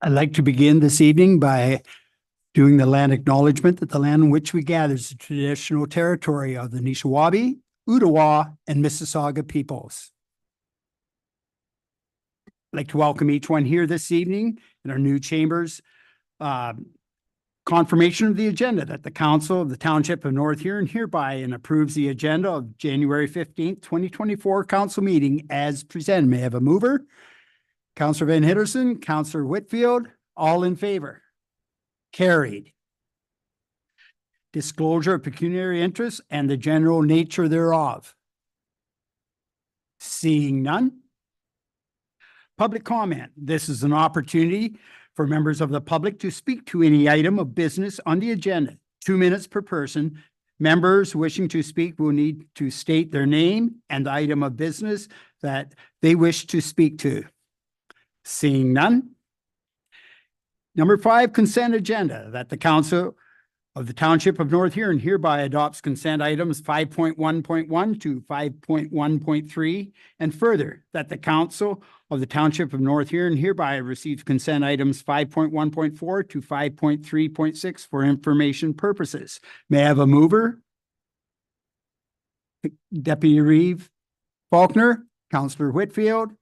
I'd like to begin this evening by doing the land acknowledgement that the land in which we gather is the traditional territory of the Nishnawbe, Ottawa, and Mississauga peoples. I'd like to welcome each one here this evening in our new chambers. Confirmation of the agenda that the Council of the Township of North Huron hereby and approves the agenda of January 15th, 2024 council meeting as presented. May I have a mover? Councillor Van Hitterson, Councillor Whitfield, all in favor? Carried. Disclosure of pecuniary interest and the general nature thereof. Seeing none. Public comment. This is an opportunity for members of the public to speak to any item of business on the agenda. 2 minutes per person. Members wishing to speak will need to state their name and the item of business that they wish to speak to. Seeing none. Number 5, consent agenda, that the Council of the Township of North Huron hereby adopts consent items 5.1.1 to 5.1.3, and further, that the Council of the Township of North Huron hereby receives consent items 5.1.4 to 5.3.6 for information purposes. May I have a mover? Deputy Reeve Faulkner, Councillor Whitfield.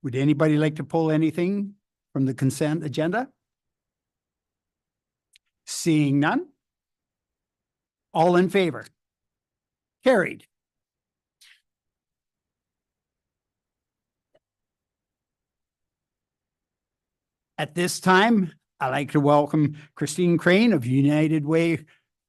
Would anybody like to pull anything from the consent agenda? Seeing none. All in favor? Carried. At this time, I'd like to welcome Christine Crane of United Way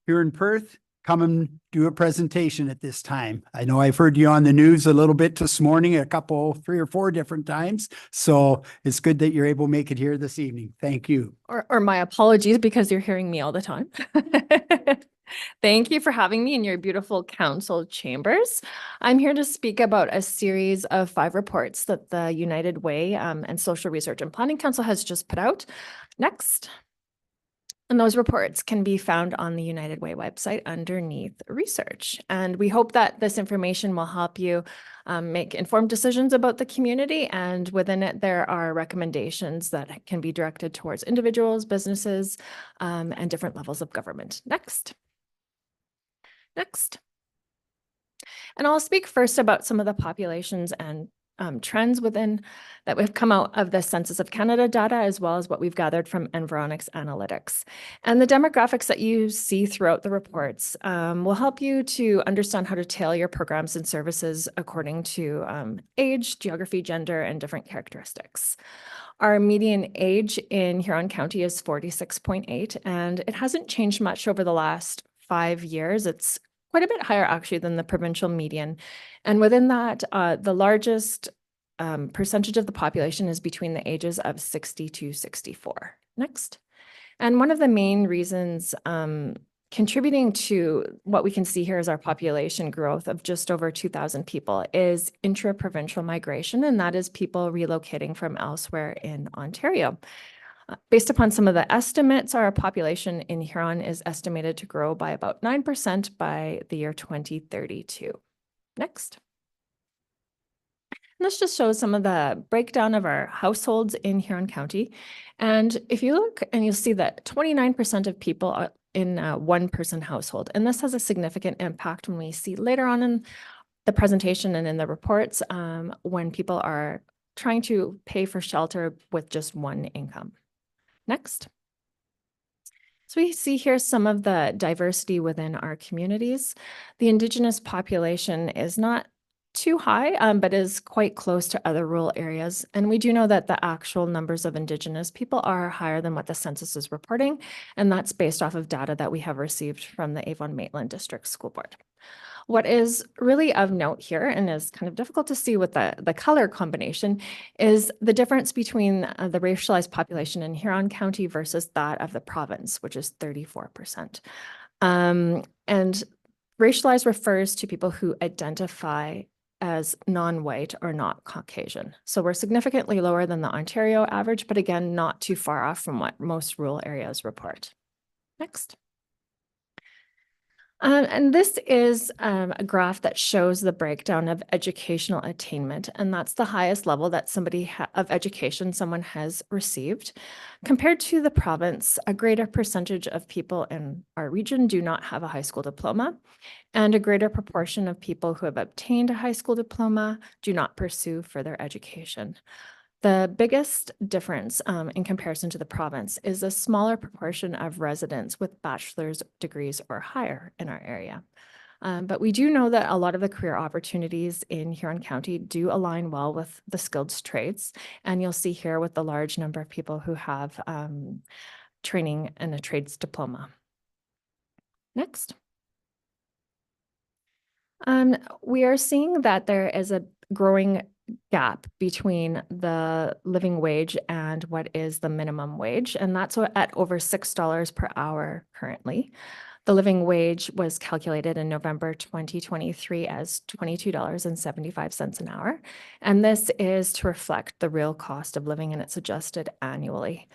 here in Perth. Come and do a presentation at this time. I know I've heard you on the news a little bit this morning, 3 or 4 different times. So it's good that you're able to make it here this evening. Thank you. Or my apologies, because you're hearing me all the time. Thank you for having me in your beautiful council chambers. I'm here to speak about a series of 5 reports that the United Way and Social Research and Planning Council has just put out. Next. And those reports can be found on the United Way website underneath research. And we hope that this information will help you make informed decisions about the community. And within it, there are recommendations that can be directed towards individuals, businesses, and different levels of government. Next. And I'll speak first about some of the populations and trends within that have come out of the Census of Canada data, as well as what we've gathered from Environics Analytics. And the demographics that you see throughout the reports will help you to understand how to tailor your programs and services according to age, geography, gender, and different characteristics. Our median age in Huron County is 46.8, and it hasn't changed much over the last 5 years. It's quite a bit higher actually than the provincial median. And within that, the largest percentage of the population is between the ages of 60 to 64. Next. And one of the main reasons contributing to what we can see here is our population growth of just over 2,000 people is intra-provincial migration, and that is people relocating from elsewhere in Ontario. Based upon some of the estimates, our population in Huron is estimated to grow by about 9% by the year 2032. Next. And this just shows some of the breakdown of our households in Huron County. And if you look, and you'll see that 29% of people are in a 1-person household. And this has a significant impact when we see later on in the presentation and in the reports when people are trying to pay for shelter with just one income. Next. So we see here some of the diversity within our communities. The Indigenous population is not too high, but is quite close to other rural areas. And we do know that the actual numbers of Indigenous people are higher than what the census is reporting. And that's based off of data that we have received from the Avon-Maitland District School Board. What is really of note here, and is kind of difficult to see with the color combination, is the difference between the racialized population in Huron County versus that of the province, which is 34%. And racialized refers to people who identify as non-white or not Caucasian. So we're significantly lower than the Ontario average, but again, not too far off from what most rural areas report. Next. And this is a graph that shows the breakdown of educational attainment, and that's the highest level that of education someone has received. Compared to the province, a greater percentage of people in our region do not have a high school diploma, and a greater proportion of people who have obtained a high school diploma do not pursue further education. The biggest difference in comparison to the province is a smaller proportion of residents with bachelor's degrees or higher in our area. But we do know that a lot of the career opportunities in Huron County do align well with the skilled trades. And you'll see here with the large number of people who have training in a trades diploma. Next. We are seeing that there is a growing gap between the living wage and what is the minimum wage, and that's at over $6 per hour currently. The living wage was calculated in November 2023 as $22.75 an hour, and this is to reflect the real cost of living, and it's adjusted annually.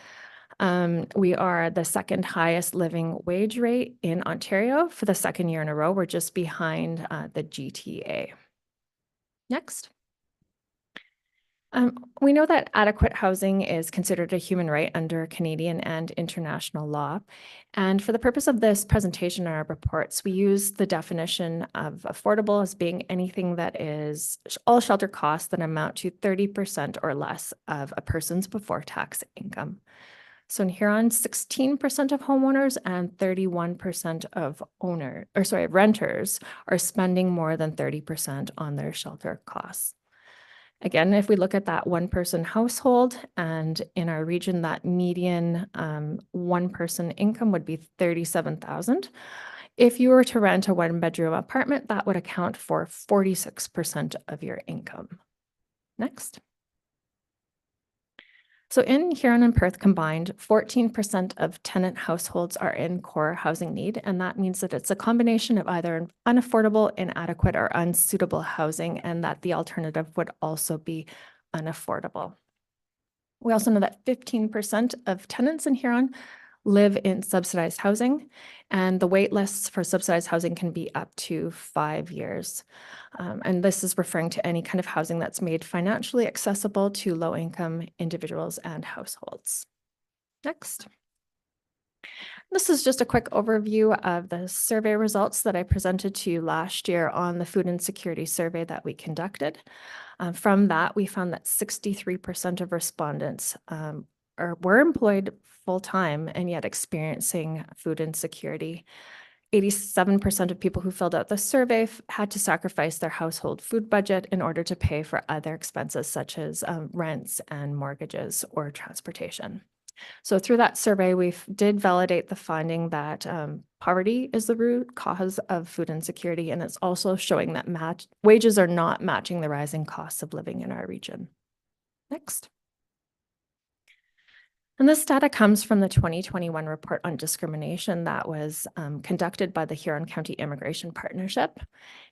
We are the second highest living wage rate in Ontario for the second year in a row. We're just behind the GTA. Next. We know that adequate housing is considered a human right under Canadian and international law. And for the purpose of this presentation and our reports, we use the definition of affordable as being anything that is all shelter costs that amount to 30% or less of a person's before tax income. So in Huron, 16% of homeowners and 31% of renters are spending more than 30% on their shelter costs. Again, if we look at that one-person household, and in our region, that median one-person income would be $37,000. If you were to rent a one-bedroom apartment, that would account for 46% of your income. Next. So in Huron and Perth combined, 14% of tenant households are in core housing need, and that means that it's a combination of either unaffordable, inadequate, or unsuitable housing, and that the alternative would also be unaffordable. We also know that 15% of tenants in Huron live in subsidized housing, and the wait lists for subsidized housing can be up to 5 years. And this is referring to any kind of housing that's made financially accessible to low-income individuals and households. Next. This is just a quick overview of the survey results that I presented to you last year on the food insecurity survey that we conducted. From that, we found that 63% of respondents were employed full-time and yet experiencing food insecurity. 87% of people who filled out the survey had to sacrifice their household food budget in order to pay for other expenses such as rents and mortgages or transportation. So through that survey, we did validate the finding that poverty is the root cause of food insecurity, and it's also showing that wages are not matching the rising costs of living in our region. Next. And this data comes from the 2021 report on discrimination that was conducted by the Huron County Immigration Partnership.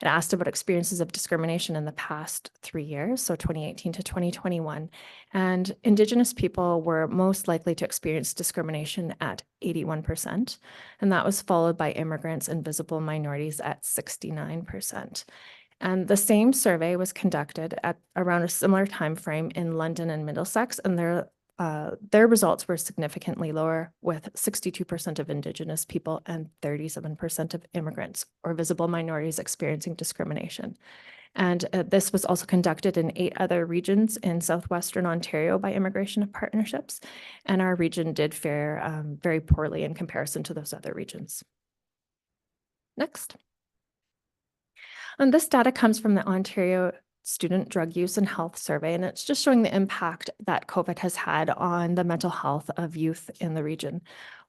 It asked about experiences of discrimination in the past 3 years, so 2018 to 2021. And Indigenous people were most likely to experience discrimination at 81%. And that was followed by immigrants and visible minorities at 69%. And the same survey was conducted at around a similar time frame in London and Middlesex, and their results were significantly lower, with 62% of Indigenous people and 37% of immigrants or visible minorities experiencing discrimination. And this was also conducted in 8 other regions in southwestern Ontario by Immigration Partnerships, and our region did fare very poorly in comparison to those other regions. Next. And this data comes from the Ontario Student Drug Use and Health Survey, and it's just showing the impact that COVID has had on the mental health of youth in the region,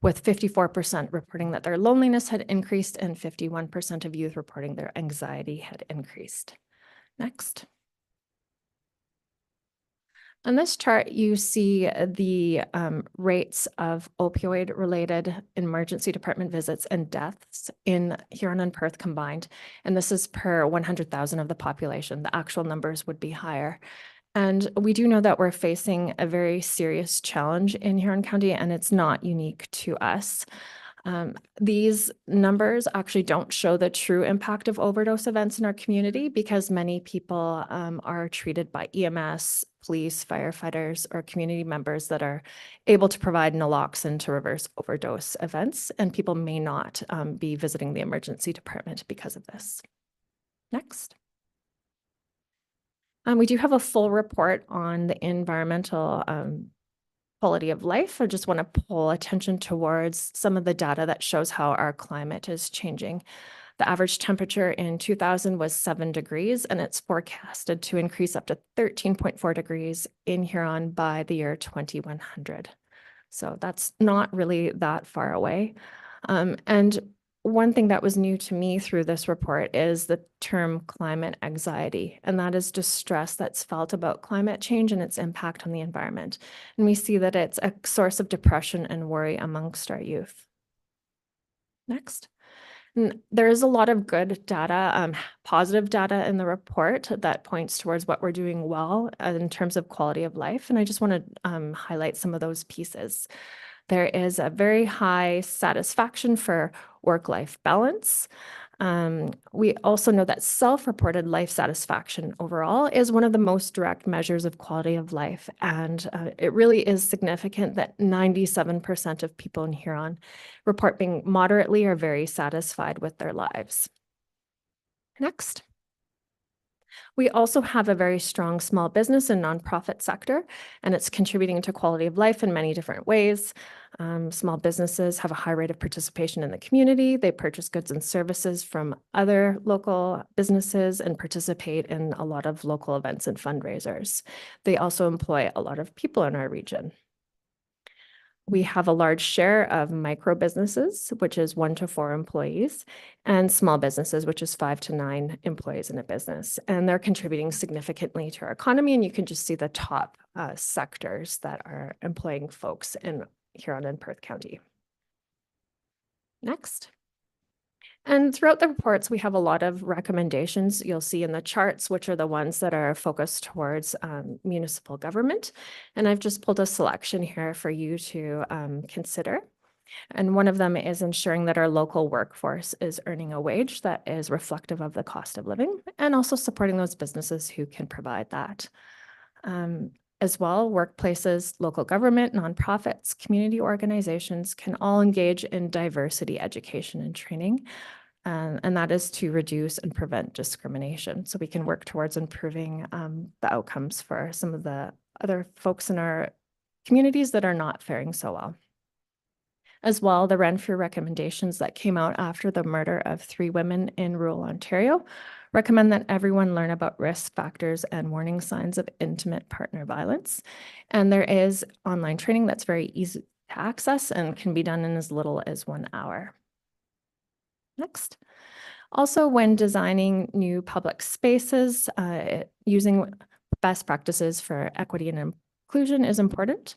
with 54% reporting that their loneliness had increased and 51% of youth reporting their anxiety had increased. Next. On this chart, you see the rates of opioid-related emergency department visits and deaths in Huron and Perth combined. And this is per 100,000 of the population. The actual numbers would be higher. And we do know that we're facing a very serious challenge in Huron County, and it's not unique to us. These numbers actually don't show the true impact of overdose events in our community because many people are treated by EMS, police, firefighters, or community members that are able to provide naloxone to reverse overdose events, and people may not be visiting the emergency department because of this. Next. We do have a full report on the environmental quality of life. I just want to pull attention towards some of the data that shows how our climate is changing. The average temperature in 2000 was 7 degrees, and it's forecasted to increase up to 13.4 degrees in Huron by the year 2100. So that's not really that far away. And one thing that was new to me through this report is the term climate anxiety, and that is distress that's felt about climate change and its impact on the environment. And we see that it's a source of depression and worry amongst our youth. Next. And there is a lot of good data, positive data in the report that points towards what we're doing well in terms of quality of life. And I just want to highlight some of those pieces. There is a very high satisfaction for work-life balance. We also know that self-reported life satisfaction overall is one of the most direct measures of quality of life. And it really is significant that 97% of people in Huron report being moderately or very satisfied with their lives. Next. We also have a very strong small business and nonprofit sector, and it's contributing to quality of life in many different ways. Small businesses have a high rate of participation in the community. They purchase goods and services from other local businesses and participate in a lot of local events and fundraisers. They also employ a lot of people in our region. We have a large share of micro businesses, which is 1 to 4 employees, and small businesses, which is 5 to 9 employees in a business. And they're contributing significantly to our economy. And you can just see the top sectors that are employing folks in Huron and Perth County. Next. And throughout the reports, we have a lot of recommendations you'll see in the charts, which are the ones that are focused towards municipal government. And I've just pulled a selection here for you to consider. And one of them is ensuring that our local workforce is earning a wage that is reflective of the cost of living, and also supporting those businesses who can provide that. As well, workplaces, local government, nonprofits, community organizations can all engage in diversity education and training, and that is to reduce and prevent discrimination. So we can work towards improving the outcomes for some of the other folks in our communities that are not faring so well. As well, the Renfrew recommendations that came out after the murder of 3 women in rural Ontario recommend that everyone learn about risk factors and warning signs of intimate partner violence. And there is online training that's very easy to access and can be done in as little as 1 hour. Next. Also, when designing new public spaces, using best practices for equity and inclusion is important.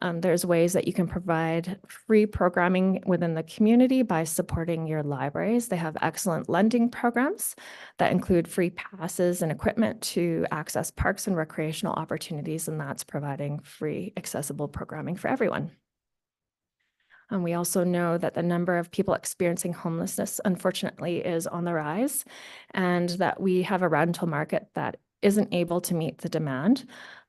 There's ways that you can provide free programming within the community by supporting your libraries. They have excellent lending programs that include free passes and equipment to access parks and recreational opportunities, and that's providing free accessible programming for everyone. And we also know that the number of people experiencing homelessness, unfortunately, is on the rise, and that we have a rental market that isn't able to meet the demand.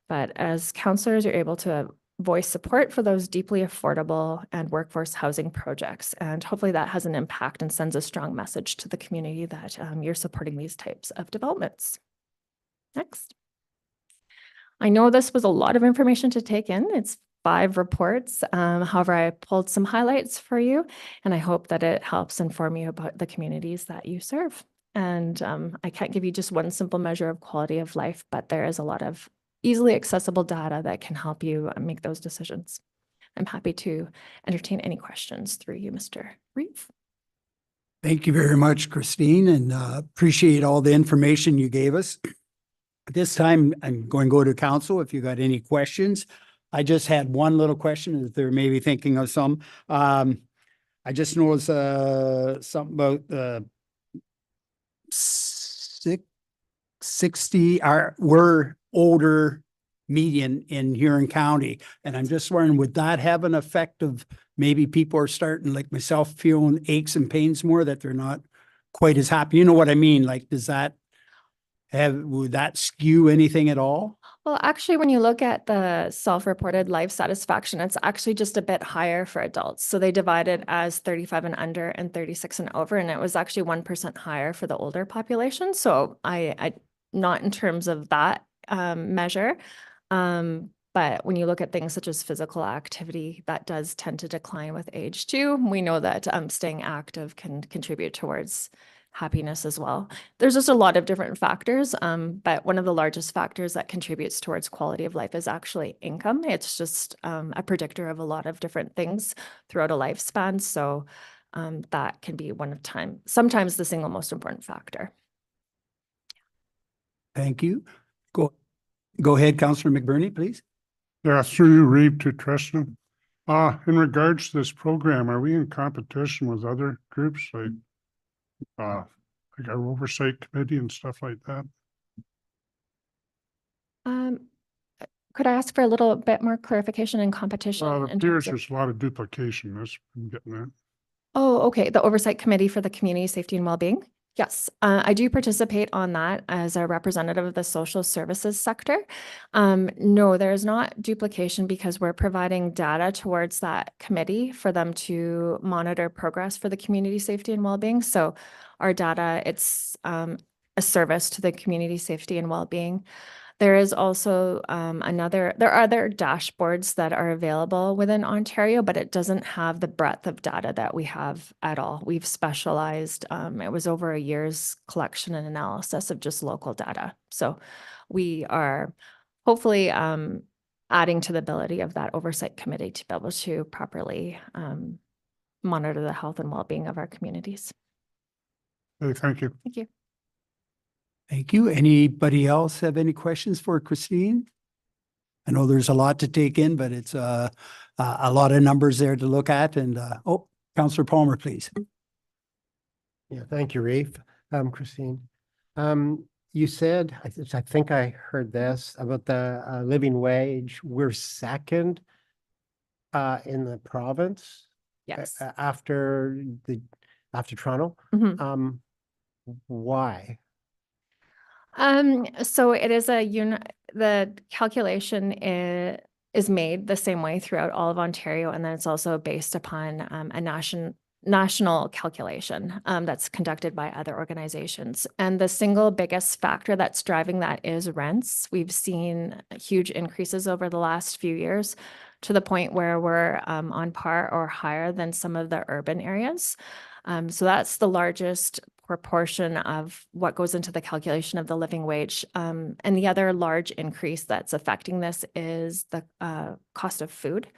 But as councillors, you're able to voice support for those deeply affordable and workforce housing projects. And hopefully that has an impact and sends a strong message to the community that you're supporting these types of developments. Next. I know this was a lot of information to take in. It's 5 reports. However, I pulled some highlights for you, and I hope that it helps inform you about the communities that you serve. And I can't give you just one simple measure of quality of life, but there is a lot of easily accessible data that can help you make those decisions. I'm happy to entertain any questions through you, Mr. Reeve. Thank you very much, Christine, and appreciate all the information you gave us. At this time, I'm going to go to council if you got any questions. I just had one little question, if they're maybe thinking of some. I just noticed something about 60 we're older median in Huron County. And I'm just wondering, would that have an effect of maybe people are starting, like myself, feeling aches and pains more, that they're not quite as happy? You know what I mean? Like, would that skew anything at all? Well, actually, when you look at the self-reported life satisfaction, it's actually just a bit higher for adults. So they divide it as 35 and under and 36 and over, and it was actually 1% higher for the older population. So I not in terms of that measure. But when you look at things such as physical activity, that does tend to decline with age too. We know that staying active can contribute towards happiness as well. There's just a lot of different factors, but one of the largest factors that contributes towards quality of life is actually income. It's just a predictor of a lot of different things throughout a lifespan. So that can be sometimes the single most important factor. Thank you. Go ahead, Councillor McBurney, please. Yeah, through you, Reeve, to Tristan. In regards to this program, are we in competition with other groups like our oversight committee and stuff like that? Could I ask for a little bit more clarification and competition? Well, it in appears terms of- there's a lot of duplication. That's I'm getting that. Oh, okay. The Oversight Committee for the Community Safety and Wellbeing. Yes, I do participate on that as a representative of the social services sector. No, there is not duplication because we're providing data towards that committee for them to monitor progress for the community safety and wellbeing. So our data, it's a service to the community safety and wellbeing. There is also there are other dashboards that are available within Ontario, but it doesn't have the breadth of data that we have at all. We've specialized, it was over a year's collection and analysis of just local data. So we are hopefully adding to the ability of that oversight committee to be able to properly monitor the health and well-being of our communities. Hey, thank you. Thank you. Thank you. Anybody else have any questions for Christine? I know there's a lot to take in, but it's a lot of numbers there to look at. And Councillor Palmer, please. Yeah, thank you, Reeve. Christine, you said, I think I heard this about the living wage. We're second in the province Yes. after Toronto. Mhm. Why? So it is the calculation is made the same way throughout all of Ontario, and then it's also based upon a national calculation that's conducted by other organizations. And the single biggest factor that's driving that is rents. We've seen huge increases over the last few years to the point where we're on par or higher than some of the urban areas. So that's the largest proportion of what goes into the calculation of the living wage. And the other large increase that's affecting this is the cost of food.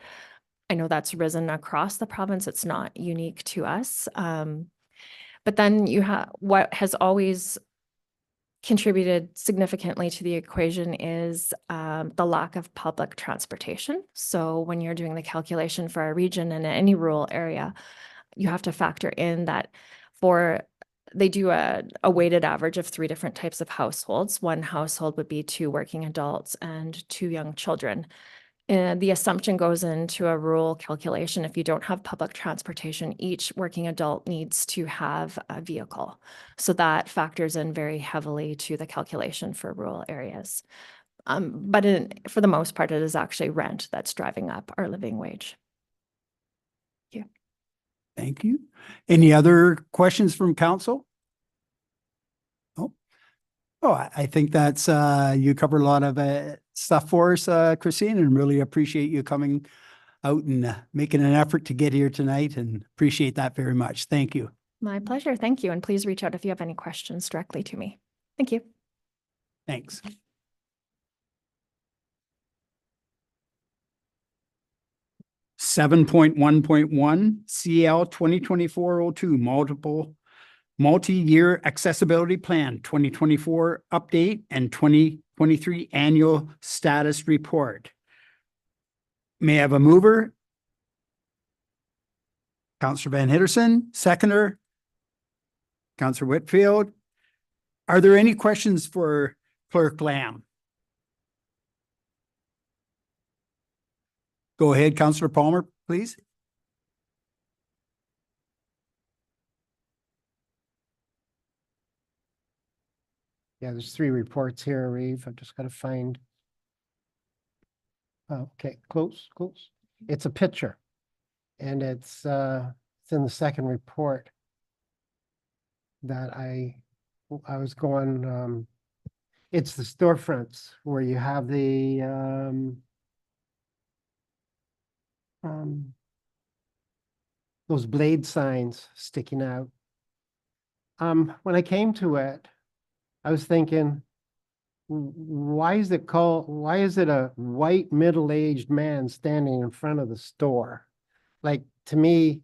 I know that's risen across the province. It's not unique to us. But then you have what has always contributed significantly to the equation is the lack of public transportation. So when you're doing the calculation for a region in any rural area, you have to factor in that they do a weighted average of 3 different types of households. One household would be 2 working adults and 2 young children. And the assumption goes into a rural calculation. If you don't have public transportation, each working adult needs to have a vehicle. So that factors in very heavily to the calculation for rural areas. But for the most part, it is actually rent that's driving up our living wage. Thank you. Any other questions from council? Oh, I think that's, you covered a lot of stuff for us, Christine, and really appreciate you coming out and making an effort to get here tonight, and appreciate that very much. Thank you. My pleasure. Thank you. And please reach out if you have any questions directly to me. Thank you. Thanks. (7.1.1) CL 2024-02 multi-year accessibility plan 2024 update and 2023 annual status report. May I have a mover? Councillor Van Hitterson, seconder. Councillor Whitfield. Are there any questions for Clerk Lamb? Go ahead, Councillor Palmer, please. Yeah, there's three reports here, Reeve. I've just got to find. Okay, close. It's a picture. And it's in the second report that I was going, it's the storefronts where you have the those blade signs sticking out. When I came to it, I was thinking, why is it a white middle-aged man standing in front of the store? Like, to me,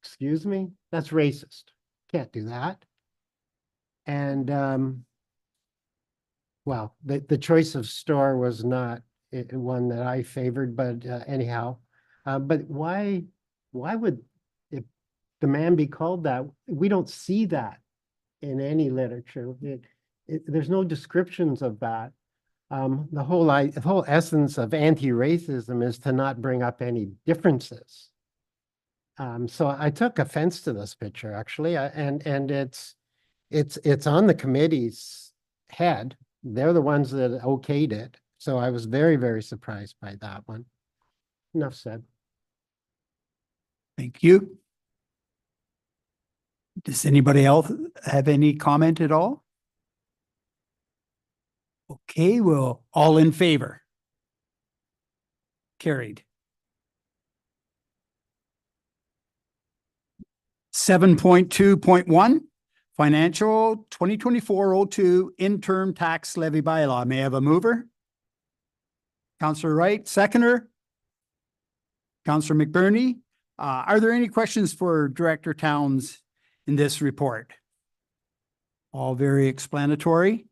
excuse me, that's racist. Can't do that. And well, the choice of store was not one that I favored, but anyhow, but why would if the man be called that? We don't see that in any literature. There's no descriptions of that. The whole essence of anti-racism is to not bring up any differences. So I took offense to this picture, actually, and it's on the committee's head. They're the ones that okayed it. So I was very, very surprised by that one. Enough said. Thank you. Does anybody else have any comment at all? Okay, well, all in favor? Carried. 7.2.1, Financial 2024-02 Interim Tax Levy Bylaw. May I have a mover? Councillor Wright, seconder. Councillor McBurney. Are there any questions for Director Towns in this report? All very explanatory.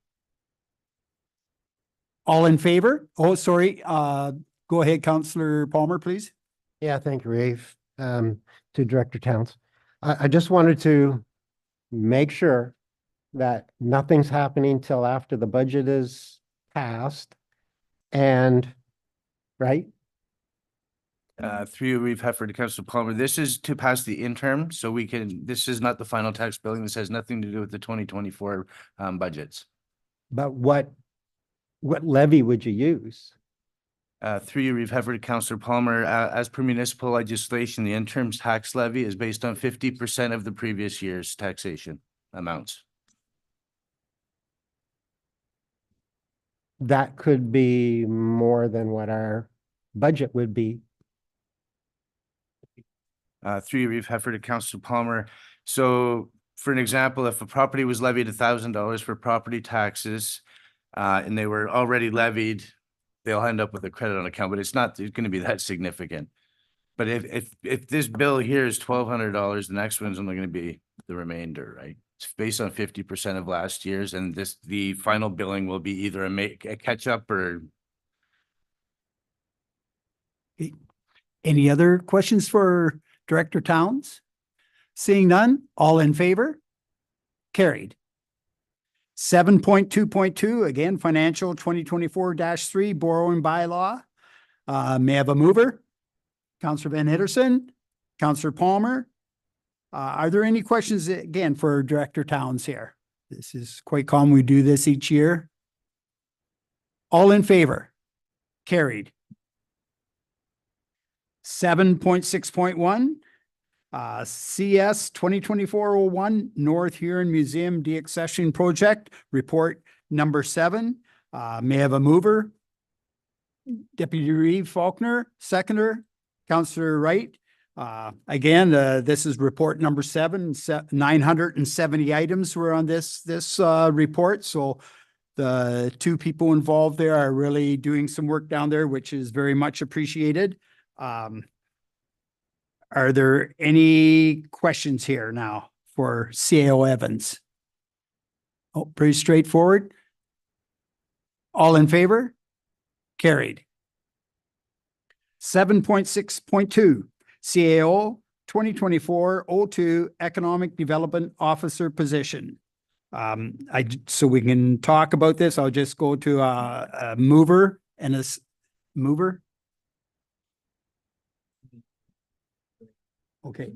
All in favor? Oh, sorry. Go ahead, Councillor Palmer, please. Yeah, thank you, Rafe. To Director Towns. I just wanted to make sure that nothing's happening till after the budget is passed. And, right? Through Reeve Heffer to Councilor Palmer, this is to pass the interim, so this is not the final tax billing. This has nothing to do with the 2024 budgets. But what levy would you use? Through Reeve Heffer to Councilor Palmer, as per municipal legislation, the interim tax levy is based on 50% of the previous year's taxation amounts. That could be more than what our budget would be. Through Reeve Heffer to Councilor Palmer. So for an example, if a property was levied $1,000 for property taxes, and they were already levied, they'll end up with a credit on account, but it's going to be that significant. But if this bill here is $1,200, the next one's only going to be the remainder, right? It's based on 50% of last year's, and the final billing will be either a catch up or. Any other questions for Director Towns? Seeing none, all in favor? Carried. 7.2.2, again, Financial 2024-3 Borrowing Bylaw. May I have a mover? Councillor Van Hitterson, Councillor Palmer. Are there any questions again for Director Towns here? This is quite common. We do this each year. All in favor? Carried. 7.6.1, CS 2024-01 North Huron Museum Deaccession Project, report number 7. May I have a mover? Deputy Reeve Faulkner, seconder. Councillor Wright. Again, this is report number 7. 970 items were on this report. So the two people involved there are really doing some work down there, which is very much appreciated. Are there any questions here now for CAO Evans? Oh, pretty straightforward. All in favor? Carried. 7.6.2, CAO 2024-02 Economic Development Officer position. So we can talk about this. I'll just go to a mover and a mover. Okay,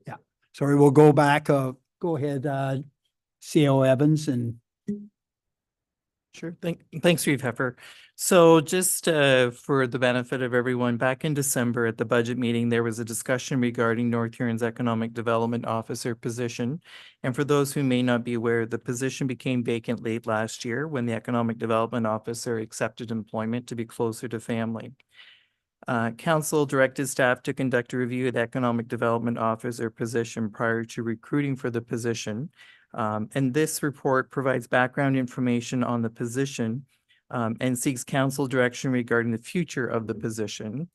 yeah. Sorry, we'll go back, go ahead, CO Evans and Sure. Thanks, Reeve Heffer. So just for the benefit of everyone, back in December at the budget meeting, there was a discussion regarding North Huron's Economic Development Officer position. And for those who may not be aware, the position became vacant late last year when the Economic Development Officer accepted employment to be closer to family. Council directed staff to conduct a review of the Economic Development Officer position prior to recruiting for the position. And this report provides background information on the position and seeks council direction regarding the future of the position.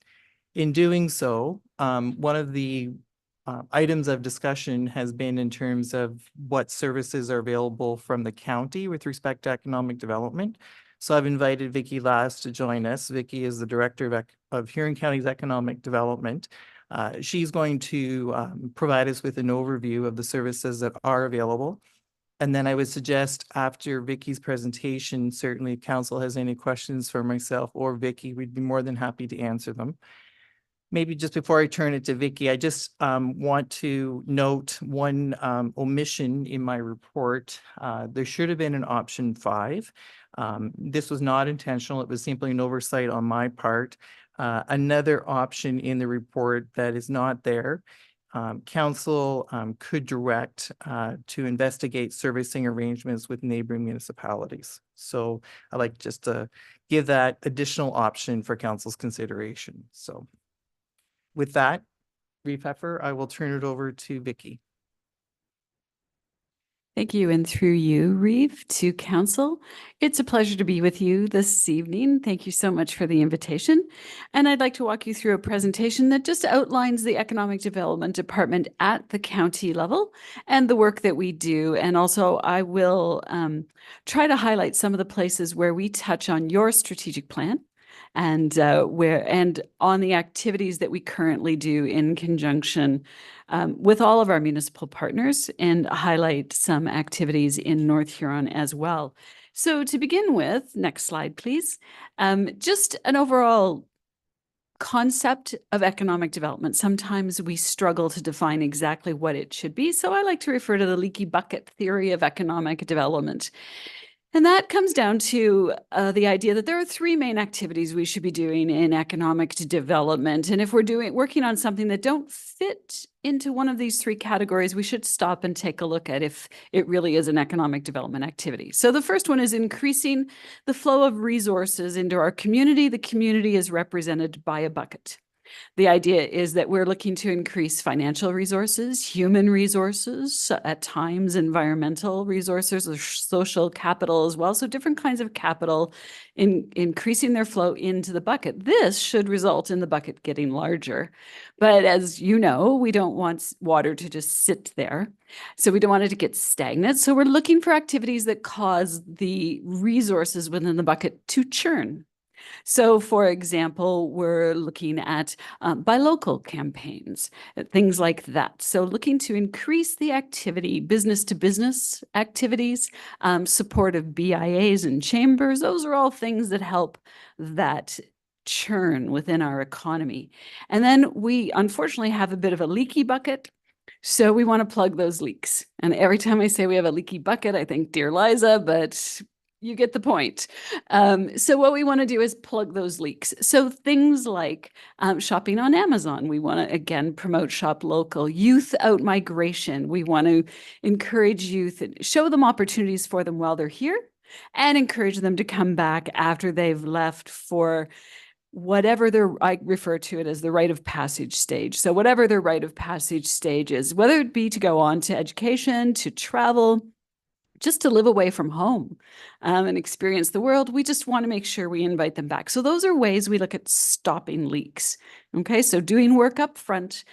In doing so, one of the items of discussion has been in terms of what services are available from the county with respect to economic development. So I've invited Vicki Last to join us. Vicki is the Director of Huron County's Economic Development. She's going to provide us with an overview of the services that are available. And then I would suggest after Vicki's presentation, certainly if council has any questions for myself or Vicki, we'd be more than happy to answer them. Maybe just before I turn it to Vicki, I just want to note one omission in my report. There should have been an option 5. This was not intentional. It was simply an oversight on my part. Another option in the report that is not there, council could direct to investigate servicing arrangements with neighboring municipalities. So I like just to give that additional option for council's consideration. So with that, Reeve Heffer, I will turn it over to Vicki. Thank you. And through you, Reeve, to council, it's a pleasure to be with you this evening. Thank you so much for the invitation. And I'd like to walk you through a presentation that just outlines the Economic Development Department at the county level and the work that we do. And also I will try to highlight some of the places where we touch on your strategic plan and on the activities that we currently do in conjunction with all of our municipal partners, and highlight some activities in North Huron as well. So to begin with, next slide, please. Just an overall concept of economic development. Sometimes we struggle to define exactly what it should be. So I like to refer to the leaky bucket theory of economic development. And that comes down to the idea that there are 3 main activities we should be doing in economic development. And if we're working on something that don't fit into one of these 3 categories, we should stop and take a look at if it really is an economic development activity. So the first one is increasing the flow of resources into our community. The community is represented by a bucket. The idea is that we're looking to increase financial resources, human resources, at times environmental resources or social capital as well. So different kinds of capital in increasing their flow into the bucket. This should result in the bucket getting larger. But as you know, we don't want water to just sit there. So we don't want it to get stagnant. So we're looking for activities that cause the resources within the bucket to churn. So, for example, we're looking at buy local campaigns, things like that. So looking to increase the activity, business to business activities, support of BIAs and chambers. Those are all things that help that churn within our economy. And then we unfortunately have a bit of a leaky bucket. So we want to plug those leaks. And every time I say we have a leaky bucket, I think, dear Liza, but you get the point. So what we want to do is plug those leaks. So things like shopping on Amazon. We want to, again, promote shop local. Youth out migration. We want to encourage youth and show them opportunities for them while they're here and encourage them to come back after they've left for whatever I refer to it as the rite of passage stage. So whatever their rite of passage stage is, whether it be to go on to education, to travel, just to live away from home and experience the world, we just want to make sure we invite them back. So those are ways we look at stopping leaks. Okay, so doing work up front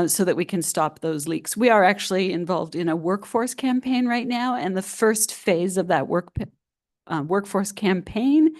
so that we can stop those leaks. We are actually involved in a workforce campaign right now, and the first phase of that workforce campaign,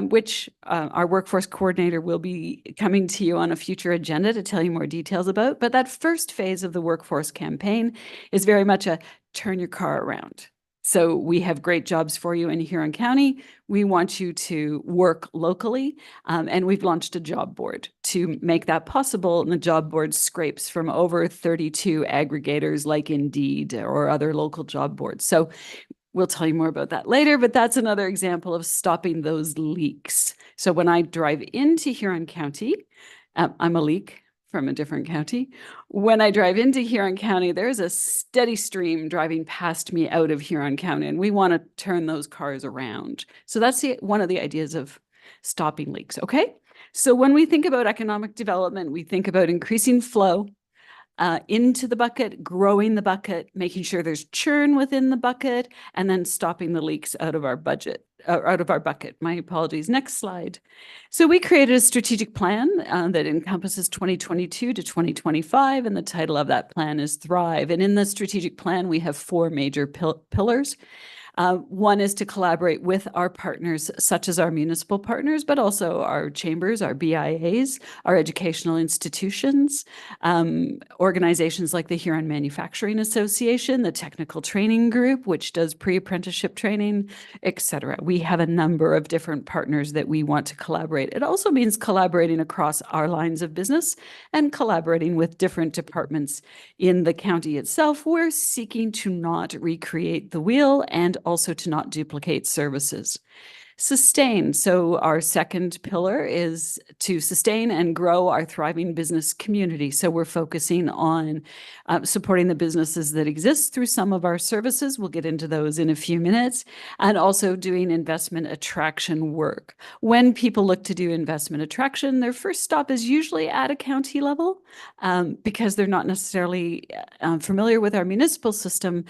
which our workforce coordinator will be coming to you on a future agenda to tell you more details about. But that first phase of the workforce campaign is very much a turn your car around. So we have great jobs for you in Huron County. We want you to work locally. And we've launched a job board to make that possible. And the job board scrapes from over 32 aggregators like Indeed or other local job boards. So we'll tell you more about that later, but that's another example of stopping those leaks. So when I drive into Huron County, I'm a leak from a different county. When I drive into Huron County, there's a steady stream driving past me out of Huron County, and we want to turn those cars around. So that's one of the ideas of stopping leaks, okay? So when we think about economic development, we think about increasing flow into the bucket, growing the bucket, making sure there's churn within the bucket, and then stopping the leaks out of our budget, out of our bucket. My apologies. Next slide. So we created a strategic plan that encompasses 2022 to 2025, and the title of that plan is Thrive. And in the strategic plan, we have 4 major pillars. One is to collaborate with our partners, such as our municipal partners, but also our chambers, our BIAs, our educational institutions, organizations like the Huron Manufacturing Association, the Technical Training Group, which does pre-apprenticeship training, etc. We have a number of different partners that we want to collaborate. It also means collaborating across our lines of business and collaborating with different departments in the county itself. We're seeking to not recreate the wheel and also to not duplicate services. Sustain. So our second pillar is to sustain and grow our thriving business community. So we're focusing on supporting the businesses that exist through some of our services. We'll get into those in a few minutes, and also doing investment attraction work. When people look to do investment attraction, their first stop is usually at a county level because they're not necessarily familiar with our municipal system.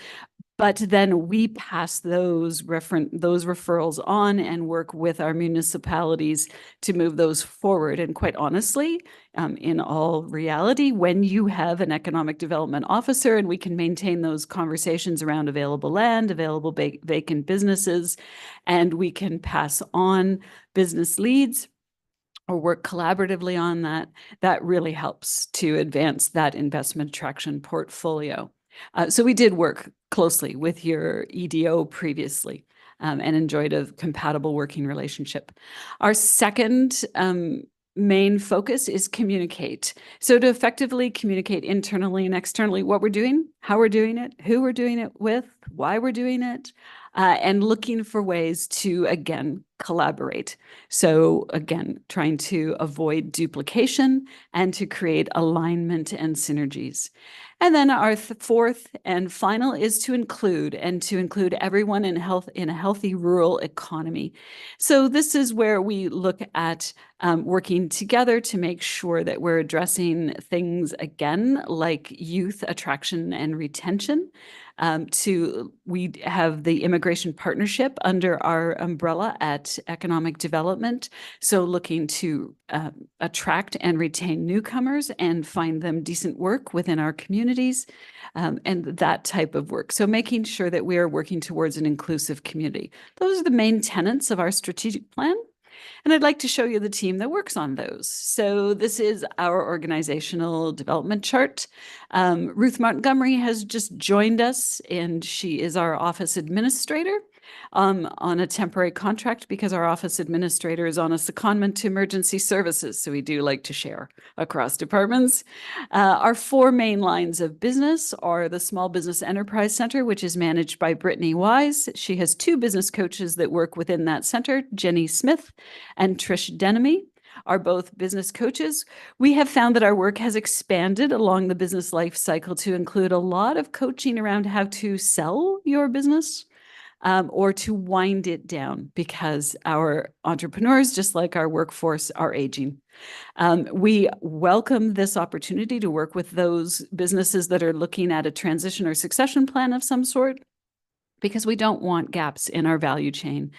But then we pass those referrals on and work with our municipalities to move those forward. And quite honestly, in all reality, when you have an economic development officer and we can maintain those conversations around available land, available vacant businesses, and we can pass on business leads or work collaboratively on that, that really helps to advance that investment attraction portfolio. So we did work closely with your EDO previously and enjoyed a compatible working relationship. Our second main focus is communicate. So to effectively communicate internally and externally what we're doing, how we're doing it, who we're doing it with, why we're doing it, and looking for ways to, again, collaborate. So again, trying to avoid duplication and to create alignment and synergies. And then our fourth and final is to include everyone in a healthy rural economy. So this is where we look at working together to make sure that we're addressing things again like youth attraction and retention. We have the immigration partnership under our umbrella at economic development. So looking to attract and retain newcomers and find them decent work within our communities and that type of work. So making sure that we are working towards an inclusive community. Those are the main tenets of our strategic plan. And I'd like to show you the team that works on those. So this is our organizational development chart. Ruth Montgomery has just joined us, and she is our office administrator on a temporary contract because our office administrator is on a secondment to emergency services. So we do like to share across departments. Our 4 main lines of business are the Small Business Enterprise Center, which is managed by Brittany Wise. She has 2 business coaches that work within that center, Jenny Smith and Trish Denemy. Are both business coaches. We have found that our work has expanded along the business life cycle to include a lot of coaching around how to sell your business or to wind it down because our entrepreneurs, just like our workforce, are aging. We welcome this opportunity to work with those businesses that are looking at a transition or succession plan of some sort, because we don't want gaps in our value chain.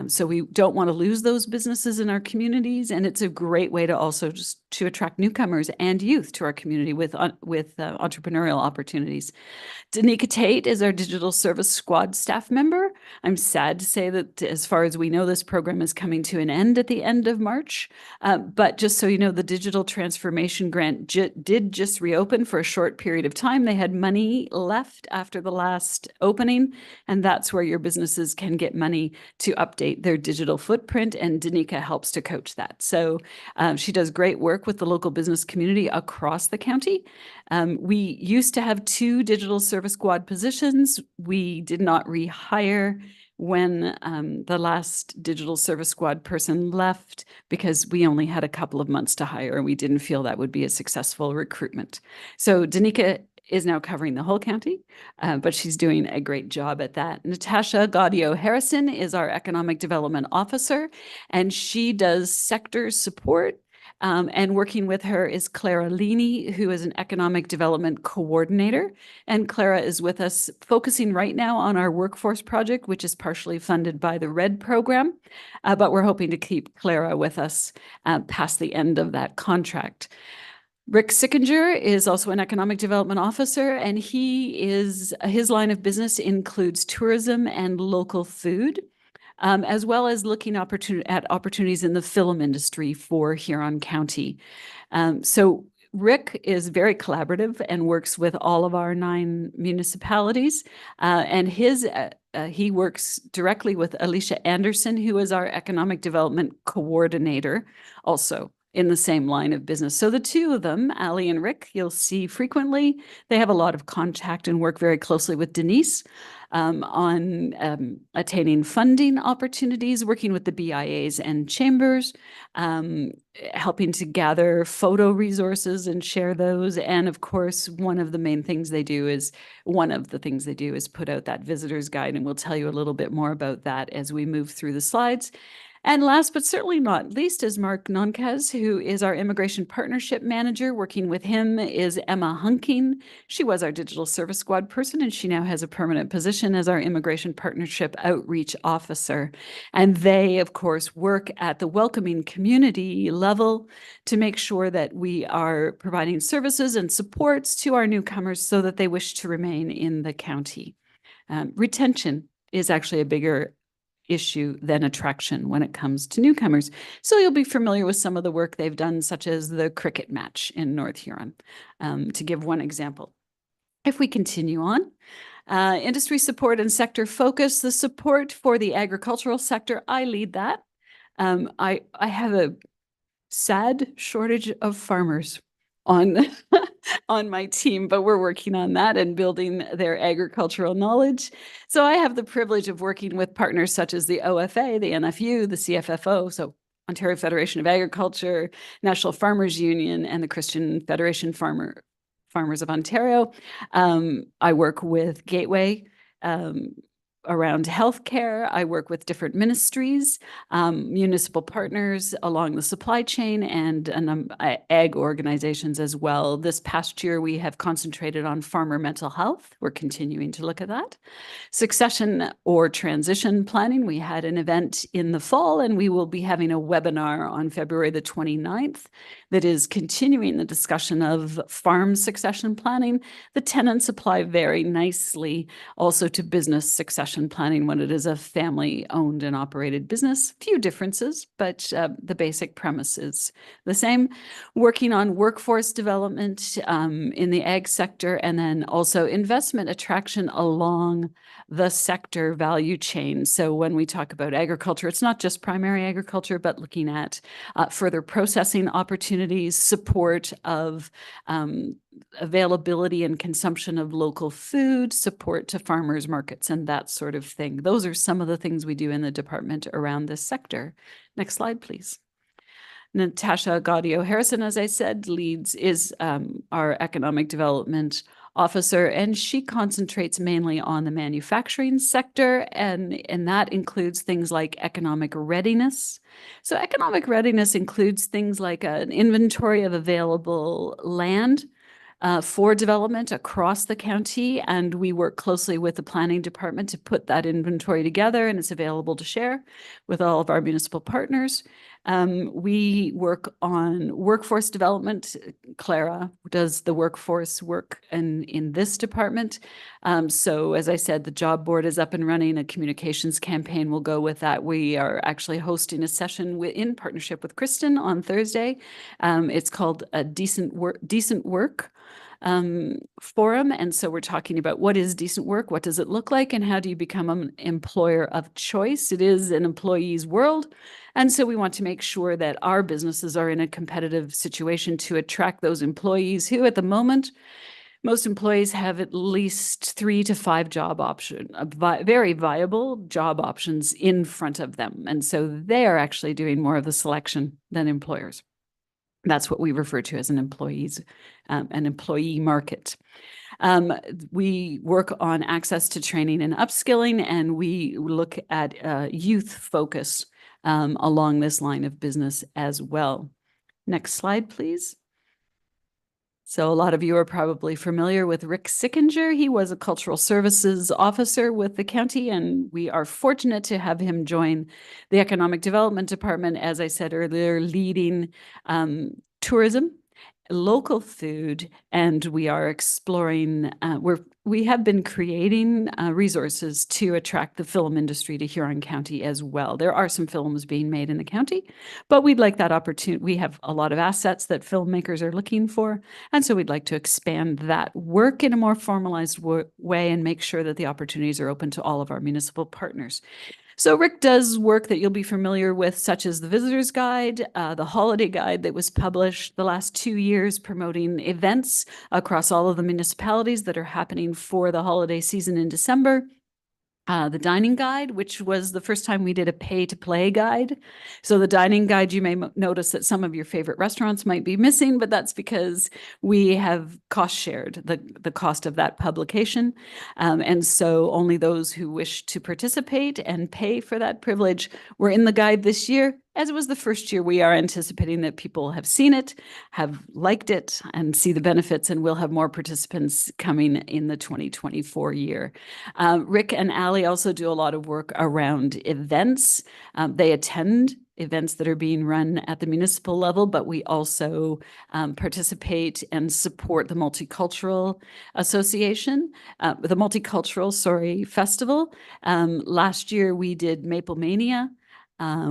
So we don't want to lose those businesses in our communities. And it's a great way to also just to attract newcomers and youth to our community with entrepreneurial opportunities. Danica Tate is our Digital Service Squad staff member. I'm sad to say that as far as we know, this program is coming to an end at the end of March. But just so you know, the Digital Transformation Grant did just reopen for a short period of time. They had money left after the last opening, and that's where your businesses can get money to update their digital footprint, and Danica helps to coach that. So she does great work with the local business community across the county. We used to have 2 digital service squad positions. We did not rehire when the last digital service squad person left because we only had a couple of months to hire and we didn't feel that would be a successful recruitment. So Danica is now covering the whole county, but she's doing a great job at that. Natasha Gaudio Harrison is our Economic Development Officer, and she does sector support. And working with her is Clara Leaney, who is an Economic Development Coordinator. And Clara is with us focusing right now on our workforce project, which is partially funded by the RED program. But we're hoping to keep Clara with us past the end of that contract. Rick Sickinger is also an Economic Development Officer, and his line of business includes tourism and local food. As well as looking at opportunities in the film industry for Huron County. So Rick is very collaborative and works with all of our 9 municipalities. And he works directly with Alicia Anderson, who is our Economic Development Coordinator, also in the same line of business. So the 2 of them, Ali and Rick, you'll see frequently. They have a lot of contact and work very closely with Denise on attaining funding opportunities, working with the BIAs and chambers, helping to gather photo resources and share those. And of course, one of the things they do is put out that visitor's guide, and we'll tell you a little bit more about that as we move through the slides. And last but certainly not least is Mark Nonkaz, who is our Immigration Partnership Manager. Working with him is Emma Hunking. She was our Digital Service Squad person, and she now has a permanent position as our Immigration Partnership Outreach Officer. And they, of course, work at the welcoming community level to make sure that we are providing services and supports to our newcomers so that they wish to remain in the county. Retention is actually a bigger issue than attraction when it comes to newcomers. So you'll be familiar with some of the work they've done, such as the cricket match in North Huron, to give one example. If we continue on, industry support and sector focus, the support for the agricultural sector, I lead that. I have a sad shortage of farmers on on my team, but we're working on that and building their agricultural knowledge. So I have the privilege of working with partners such as the OFA, the NFU, the CFFO, so Ontario Federation of Agriculture, National Farmers Union, and the Christian Federation Farmers of Ontario. I work with Gateway around healthcare. I work with different ministries, municipal partners along the supply chain, and ag organizations as well. This past year, we have concentrated on farmer mental health. We're continuing to look at that. Succession or transition planning. We had an event in the fall, and we will be having a webinar on February the 29th that is continuing the discussion of farm succession planning. The tenants apply very nicely also to business succession planning when it is a family-owned and operated business. Few differences, but the basic premise is the same. Working on workforce development in the ag sector, and then also investment attraction along the sector value chain. So when we talk about agriculture, it's not just primary agriculture, but looking at further processing opportunities, support of availability and consumption of local food, support to farmers markets, and that sort of thing. Those are some of the things we do in the department around this sector. Next slide, please. Natasha Gaudio Harrison, as I said, is our Economic Development Officer, and she concentrates mainly on the manufacturing sector, and that includes things like economic readiness. So economic readiness includes things like an inventory of available land for development across the county, and we work closely with the planning department to put that inventory together, and it's available to share with all of our municipal partners. We work on workforce development. Clara does the workforce work in this department. So as I said, the job board is up and running. A communications campaign will go with that. We are actually hosting a session in partnership with Kristen on Thursday. It's called a Decent Work forum. And so we're talking about what is decent work, what does it look like, and how do you become an employer of choice? It is an employee's world. And so we want to make sure that our businesses are in a competitive situation to attract those employees who at the moment, most employees have at least 3 to 5 job options, very viable job options in front of them. And so they are actually doing more of the selection than employers. That's what we refer to as an employee market. We work on access to training and upskilling, and we look at youth focus along this line of business as well. Next slide, please. So a lot of you are probably familiar with Rick Sickinger. He was a cultural services officer with the county, and we are fortunate to have him join the economic development department, as I said earlier, leading tourism, local food, and we are exploring, we have been creating resources to attract the film industry to Huron County as well. There are some films being made in the county, but we'd like that opportunity. We have a lot of assets that filmmakers are looking for, and so we'd like to expand that work in a more formalized way and make sure that the opportunities are open to all of our municipal partners. So Rick does work that you'll be familiar with, such as the Visitor's Guide, the Holiday Guide that was published the last 2 years, promoting events across all of the municipalities that are happening for the holiday season in December. The Dining Guide, which was the first time we did a pay-to-play guide. So the Dining Guide, you may notice that some of your favorite restaurants might be missing, but that's because we have cost shared the cost of that publication. And so only those who wish to participate and pay for that privilege were in the guide this year. As it was the first year, we are anticipating that people have seen it, have liked it, and see the benefits, and we'll have more participants coming in the 2024 year. Rick and Ali also do a lot of work around events. They attend events that are being run at the municipal level, but we also participate and support the Multicultural Association, the Multicultural, Festival. Last year, we did Maple Mania.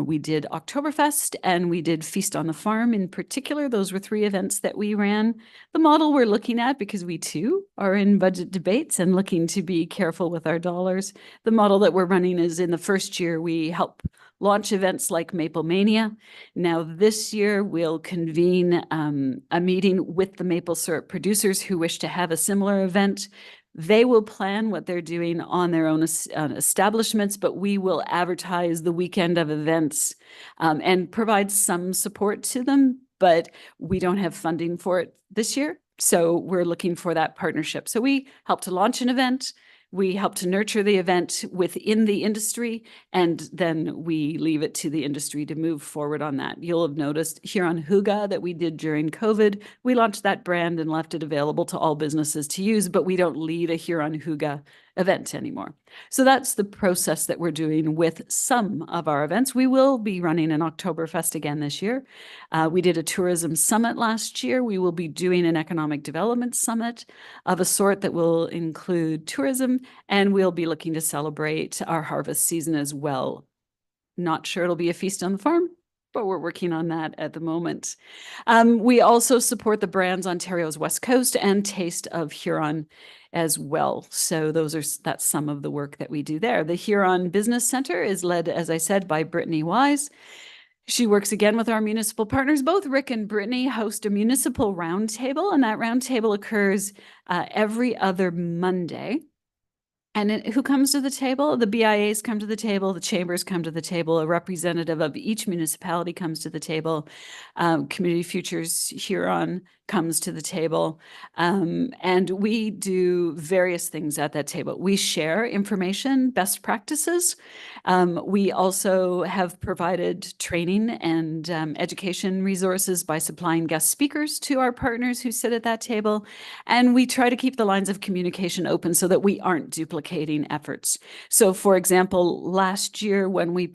We did Oktoberfest, and we did Feast on the Farm in particular. Those were 3 events that we ran. The model we're looking at, because we too are in budget debates and looking to be careful with our dollars, the model that we're running is in the first year we help launch events like Maple Mania. Now this year we'll convene a meeting with the maple syrup producers who wish to have a similar event. They will plan what they're doing on their own establishments, but we will advertise the weekend of events and provide some support to them, but we don't have funding for it this year. So we're looking for that partnership. So we help to launch an event. We help to nurture the event within the industry, and then we leave it to the industry to move forward on that. You'll have noticed Huron Hygge that we did during COVID. We launched that brand and left it available to all businesses to use, but we don't lead a Huron Hygge event anymore. So that's the process that we're doing with some of our events. We will be running an Oktoberfest again this year. We did a tourism summit last year. We will be doing an economic development summit of a sort that will include tourism, and we'll be looking to celebrate our harvest season as well. Not sure it'll be a feast on the farm, but we're working on that at the moment. We also support the brands Ontario's West Coast and Taste of Huron as well. So that's some of the work that we do there. The Huron Business Center is led, as I said, by Brittany Wise. She works again with our municipal partners. Both Rick and Brittany host a municipal roundtable, and that roundtable occurs every other Monday. And who comes to the table? The BIAs come to the table, the chambers come to the table, a representative of each municipality comes to the table, Community Futures Huron comes to the table, and we do various things at that table. We share information, best practices. We also have provided training and education resources by supplying guest speakers to our partners who sit at that table. And we try to keep the lines of communication open so that we aren't duplicating duplicating efforts. So for example, last year when we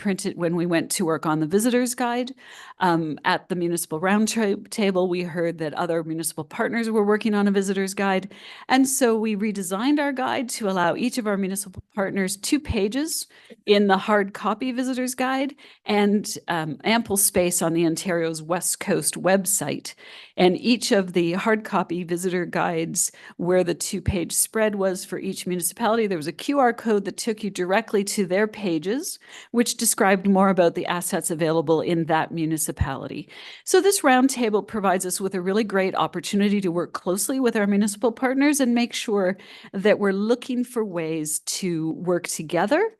went to work on the visitor's guide, at the municipal roundtable, we heard that other municipal partners were working on a visitor's guide. And so we redesigned our guide to allow each of our municipal partners 2 pages in the hard copy visitor's guide and ample space on the Ontario's West Coast website. And each of the hard copy visitor guides, where the 2-page spread was for each municipality, there was a QR code that took you directly to their pages, which described more about the assets available in that municipality. So this roundtable provides us with a really great opportunity to work closely with our municipal partners and make sure that we're looking for ways to work together,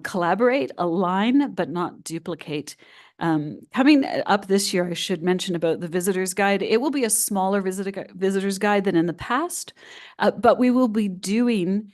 collaborate, align, but not duplicate. Coming up this year, I should mention about the visitor's guide. It will be a smaller visitor's guide than in the past, but we will be doing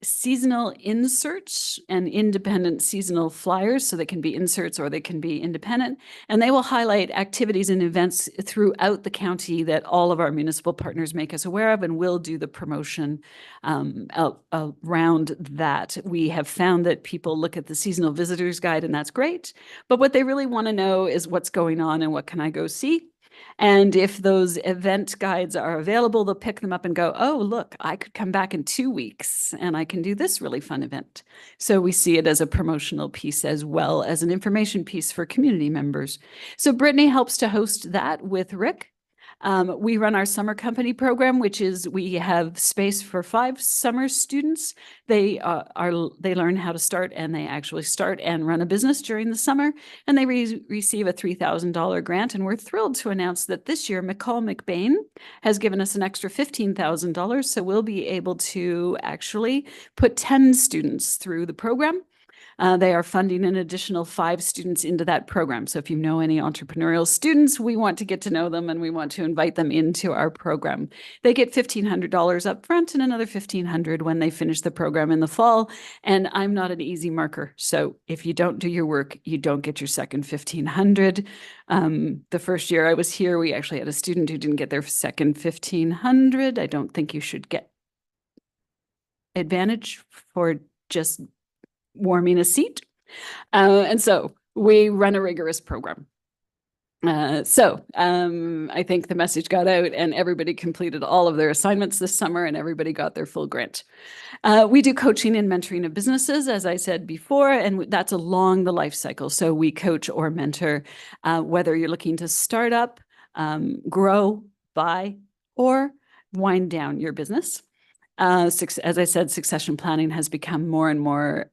seasonal inserts and independent seasonal flyers. So they can be inserts or they can be independent. And they will highlight activities and events throughout the county that all of our municipal partners make us aware of, and we'll do the promotion around that. We have found that people look at the seasonal visitors guide and that's great. But what they really want to know is what's going on and what can I go see? And if those event guides are available, they'll pick them up and go, oh, look, I could come back in 2 weeks and I can do this really fun event. So we see it as a promotional piece as well as an information piece for community members. So Brittany helps to host that with Rick. We run our summer company program, which is we have space for 5 summer students. They learn how to start, and they actually start and run a business during the summer, and they receive a $3,000 grant. And we're thrilled to announce that this year McCall McBain has given us an extra $15,000, so we'll be able to actually put 10 students through the program. They are funding an additional 5 students into that program. So if you know any entrepreneurial students, we want to get to know them and we want to invite them into our program. They get $1,500 up front and another $1,500 when they finish the program in the fall. And I'm not an easy marker. So if you don't do your work, you don't get your second $1,500. The first year I was here, we actually had a student who didn't get their second $1,500. I don't think you should get advantage for just warming a seat. And so we run a rigorous program. I think the message got out and everybody completed all of their assignments this summer and everybody got their full grant. We do coaching and mentoring of businesses, as I said before, and that's along the life cycle. So we coach or mentor, whether you're looking to start up, grow, buy, or wind down your business. As I said, succession planning has become more and more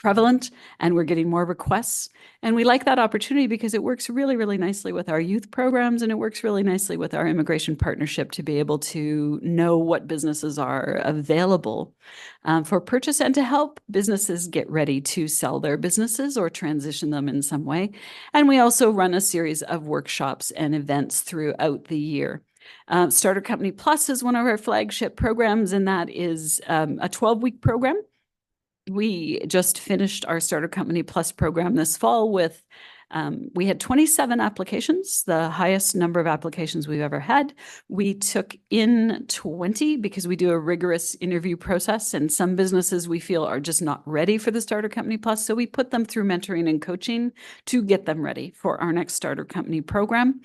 prevalent, and we're getting more requests. And we like that opportunity because it works really, really nicely with our youth programs, and it works really nicely with our immigration partnership to be able to know what businesses are available for purchase and to help businesses get ready to sell their businesses or transition them in some way. And we also run a series of workshops and events throughout the year. Starter Company Plus is one of our flagship programs, and that is a 12-week program. We just finished our Starter Company Plus program this fall with, we had 27 applications, the highest number of applications we've ever had. We took in 20 because we do a rigorous interview process, and some businesses we feel are just not ready for the Starter Company Plus. So we put them through mentoring and coaching to get them ready for our next Starter Company program.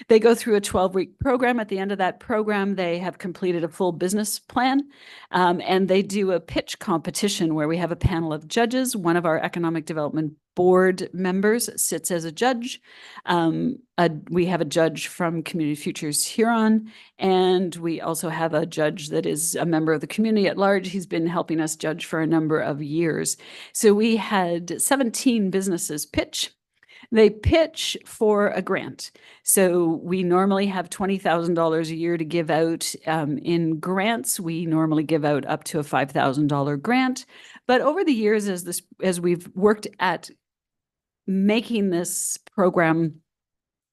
They go through a 12-week program. At the end of that program, they have completed a full business plan, and they do a pitch competition where we have a panel of judges. One of our economic development board members sits as a judge. We have a judge from Community Futures Huron, and we also have a judge that is a member of the community at large. He's been helping us judge for a number of years. So we had 17 businesses pitch. They pitch for a grant. So we normally have $20,000 a year to give out in grants. We normally give out up to a $5,000 grant. But over the years, as we've worked at making this program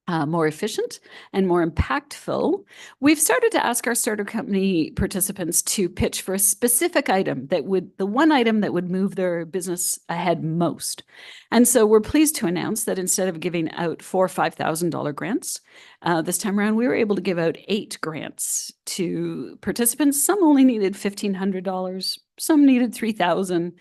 more efficient and more impactful, we've started to ask our Starter Company participants to pitch for a specific item the one item that would move their business ahead most. And so we're pleased to announce that instead of giving out 4 $5,000 grants, this time around, we were able to give out 8 grants to participants. Some only needed $1,500. some needed 3,000,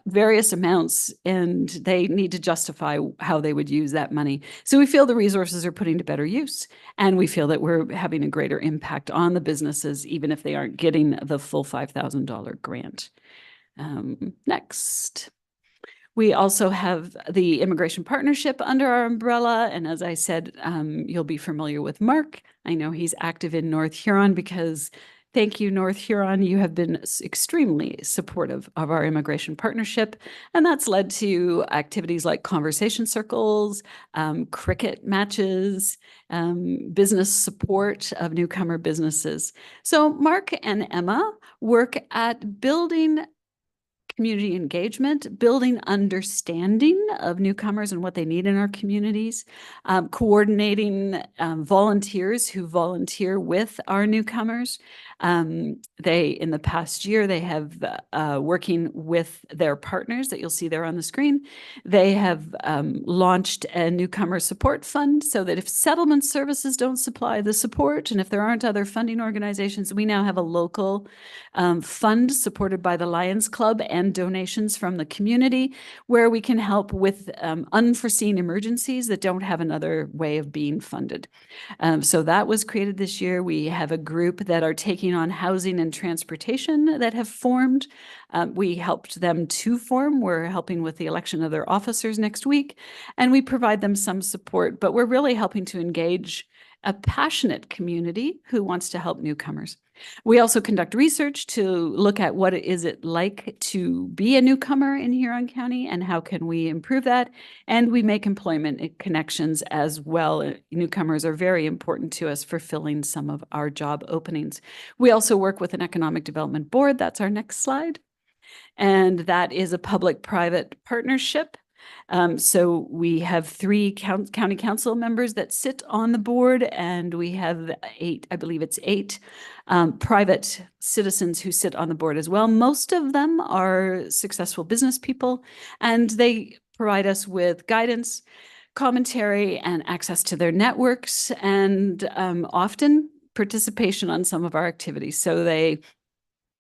various amounts, and they need to justify how they would use that money. So we feel the resources are putting to better use, and we feel that we're having a greater impact on the businesses, even if they aren't getting the full $5,000 grant. Next. We also have the Immigration Partnership under our umbrella. And as I said, you'll be familiar with Mark. I know he's active in North Huron because thank you, North Huron. You have been extremely supportive of our Immigration Partnership. And that's led to activities like conversation circles, cricket matches, business support of newcomer businesses. So Mark and Emma work at building community engagement, building understanding of newcomers and what they need in our communities, coordinating volunteers who volunteer with our newcomers. They, in the past year, they have working with their partners that you'll see there on the screen. They have launched a newcomer support fund so that if settlement services don't supply the support, and if there aren't other funding organizations, we now have a local fund supported by the Lions Club and donations from the community where we can help with unforeseen emergencies that don't have another way of being funded. So that was created this year. We have a group that are taking on housing and transportation that have formed. We helped them to form. We're helping with the election of their officers next week, and we provide them some support, but we're really helping to engage a passionate community who wants to help newcomers. We also conduct research to look at what is it like to be a newcomer in Huron County and how can we improve that. And we make employment connections as well. Newcomers are very important to us for filling some of our job openings. We also work with an economic development board. That's our next slide. And that is a public-private partnership. So we have 3 county council members that sit on the board, and we have 8, I believe it's 8 private citizens who sit on the board as well. Most of them are successful business people, and they provide us with guidance, commentary, and access to their networks, and often participation on some of our activities. So they,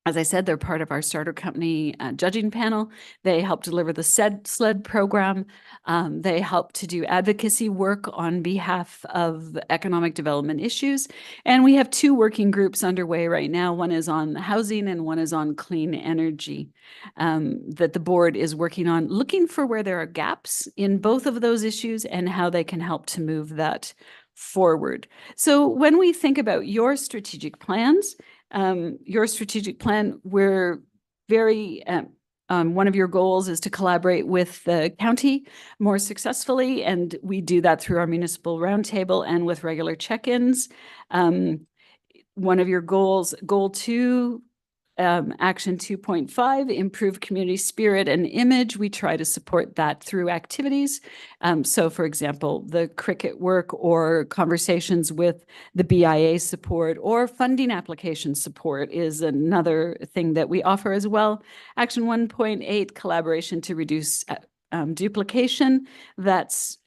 as I said, they're part of our starter company judging panel. They help deliver the SLED program. They help to do advocacy work on behalf of economic development issues. And we have 2 working groups underway right now. One is on housing and one is on clean energy that the board is working on, looking for where there are gaps in both of those issues and how they can help to move that forward. So when we think about your strategic plans, we're very, one of your goals is to collaborate with the county more successfully, and we do that through our municipal roundtable and with regular check-ins. One of your goals, goal 2, action 2.5, improve community spirit and image. We try to support that through activities. So for example, the cricket work or conversations with the BIA support or funding application support is another thing that we offer as well. Action 1.8, collaboration to reduce duplication. That's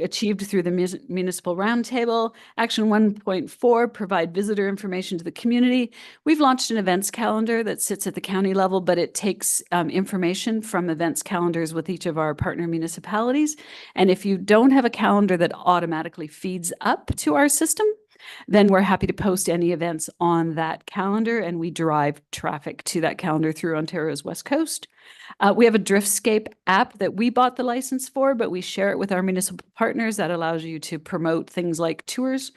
achieved through the municipal roundtable. Action 1.4, provide visitor information to the community. We've launched an events calendar that sits at the county level, but it takes information from events calendars with each of our partner municipalities. And if you don't have a calendar that automatically feeds up to our system, then we're happy to post any events on that calendar, and we drive traffic to that calendar through Ontario's West Coast. We have a Driftscape app that we bought the license for, but we share it with our municipal partners. That allows you to promote things like tours,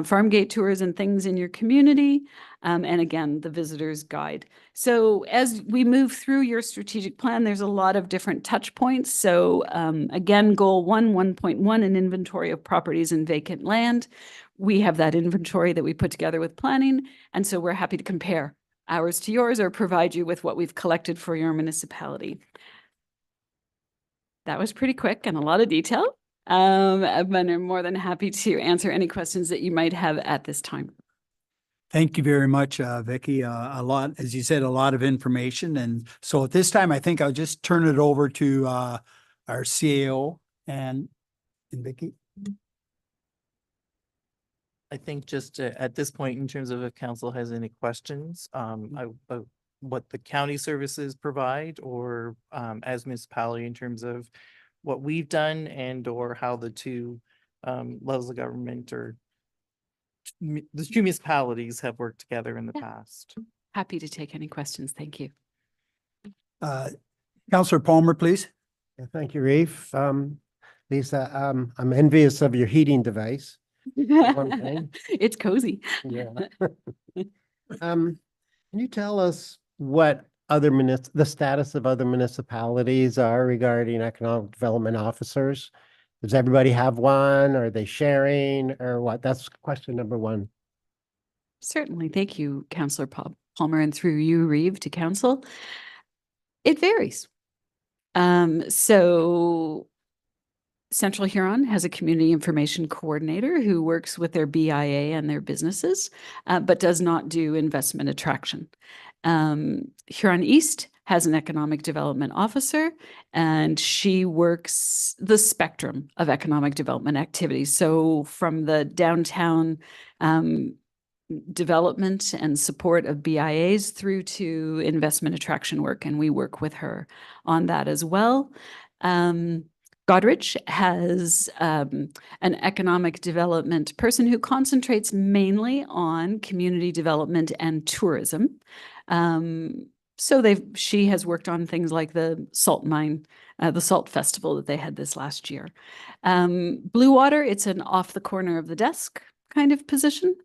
farm gate tours and things in your community. And again, the visitor's guide. So as we move through your strategic plan, there's a lot of different touch points. So again, goal 1.1, an inventory of properties and vacant land. We have that inventory that we put together with planning. And so we're happy to compare ours to yours or provide you with what we've collected for your municipality. That was pretty quick and a lot of detail. But I'm more than happy to answer any questions that you might have at this time. Thank you very much, Vicky. A lot, as you said, a lot of information. And so at this time, I think I'll just turn it over to our CAO and Vicky. I think just at this point, in terms of if council has any questions, what the county services provide or as municipality in terms of what we've done and or how the two levels of government or the two municipalities have worked together in the Yeah. past. Happy to take any questions. Thank you. Counselor Palmer, please. Yeah, thank you, Rafe. Lisa, I'm envious of your heating device. one thing. It's cozy. Yeah. Can you tell us what the status of other municipalities are regarding economic development officers? Does everybody have one? Are they sharing or what? That's question number one. Certainly. Thank you, Councillor Palmer, and through you, Reeve, to council. It varies. So Central Huron has a community information coordinator who works with their BIA and their businesses, but does not do investment attraction. Huron East has an economic development officer, and she works the spectrum of economic development activities. So from the downtown development and support of BIAs through to investment attraction work, and we work with her on that as well. Godrich has an economic development person who concentrates mainly on community development and tourism. So she has worked on things like the salt mine, the salt festival that they had this last year. Blue Water, it's an off the corner of the desk kind of position.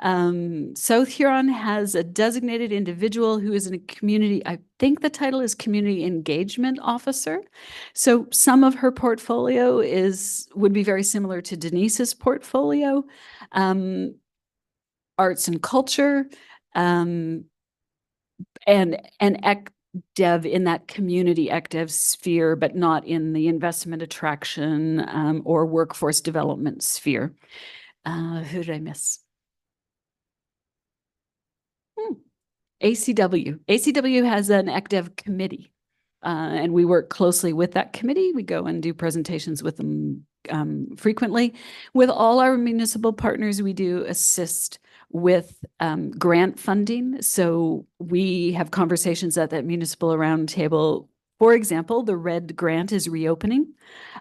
South Huron has a designated individual who is in a community, I think the title is Community Engagement Officer. So some of her portfolio would be very similar to Denise's portfolio. Arts and culture, and ECDev in that community ECDev sphere, but not in the investment attraction or workforce development sphere. Who did I miss? ACW. ACW has an ECDev committee, and we work closely with that committee. We go and do presentations with them frequently. With all our municipal partners, we do assist with grant funding. So we have conversations at that municipal roundtable. For example, the RED grant is reopening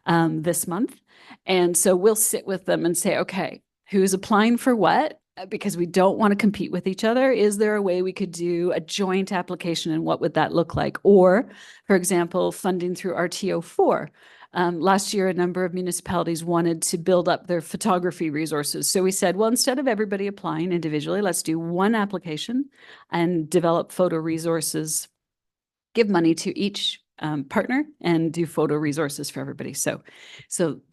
this month. And so we'll sit with them and say, okay, who's applying for what? Because we don't want to compete with each other. Is there a way we could do a joint application, and what would that look like? Or, for example, funding through RTO4. Last year, a number of municipalities wanted to build up their photography resources. So we said, well, instead of everybody applying individually, let's do one application and develop photo resources, give money to each partner and do photo resources for everybody. So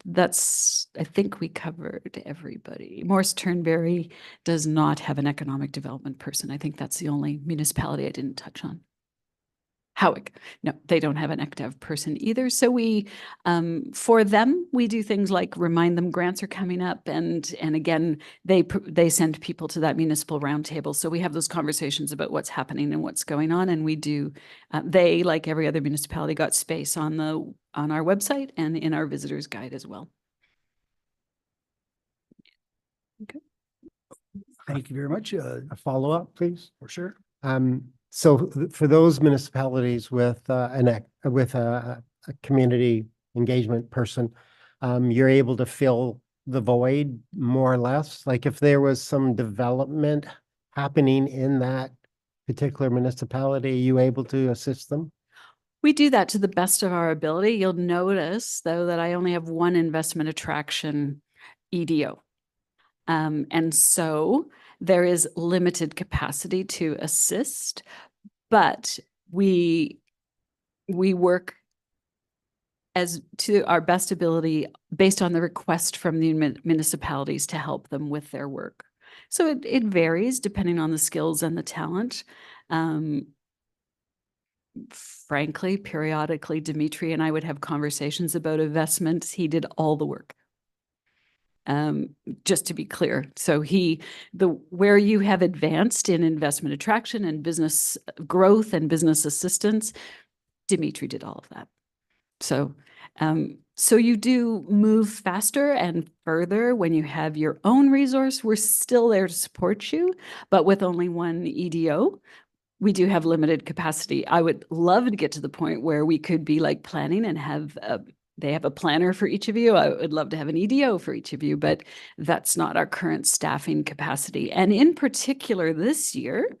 that's, I think we covered everybody. Morris Turnberry does not have an economic development person. I think that's the only municipality I didn't touch on. Howick, no, they don't have an ECDev person either. So we, for them, we do things like remind them grants are coming up, and again, they send people to that municipal roundtable. So we have those conversations about what's happening and what's going on, and we do. They, like every other municipality, got space on our website and in our visitors guide as well. Okay. Thank you very much. A follow-up, please. For sure. So for those municipalities with a community engagement person, you're able to fill the void more or less? Like if there was some development happening in that particular municipality, are you able to assist them? We do that to the best of our ability. You'll notice, though, that I only have one investment attraction EDO. And so there is limited capacity to assist, but we work as to our best ability based on the request from the municipalities to help them with their work. So it varies depending on the skills and the talent. Frankly, periodically, Dimitri and I would have conversations about investments. He did all the work. Just to be clear. So where you have advanced in investment attraction and business growth and business assistance, Dimitri did all of that. So, so you do move faster and further when you have your own resource. We're still there to support you, but with only one EDO, we do have limited capacity. I would love to get to the point where we could be like planning and have they have a planner for each of you. I would love to have an EDO for each of you, but that's not our current staffing capacity. And in particular this year,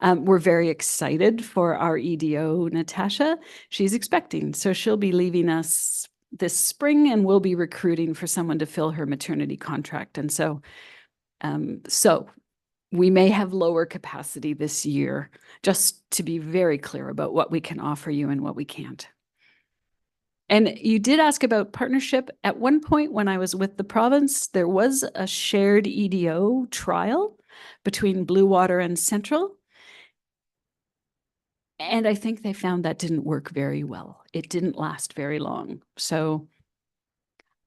we're very excited for our EDO, Natasha. She's expecting, so she'll be leaving us this spring and we'll be recruiting for someone to fill her maternity contract. And so, we may have lower capacity this year, just to be very clear about what we can offer you and what we can't. And you did ask about partnership. At one point when I was with the province, there was a shared EDO trial between Blue Water and Central. And I think they found that didn't work very well. It didn't last very long. So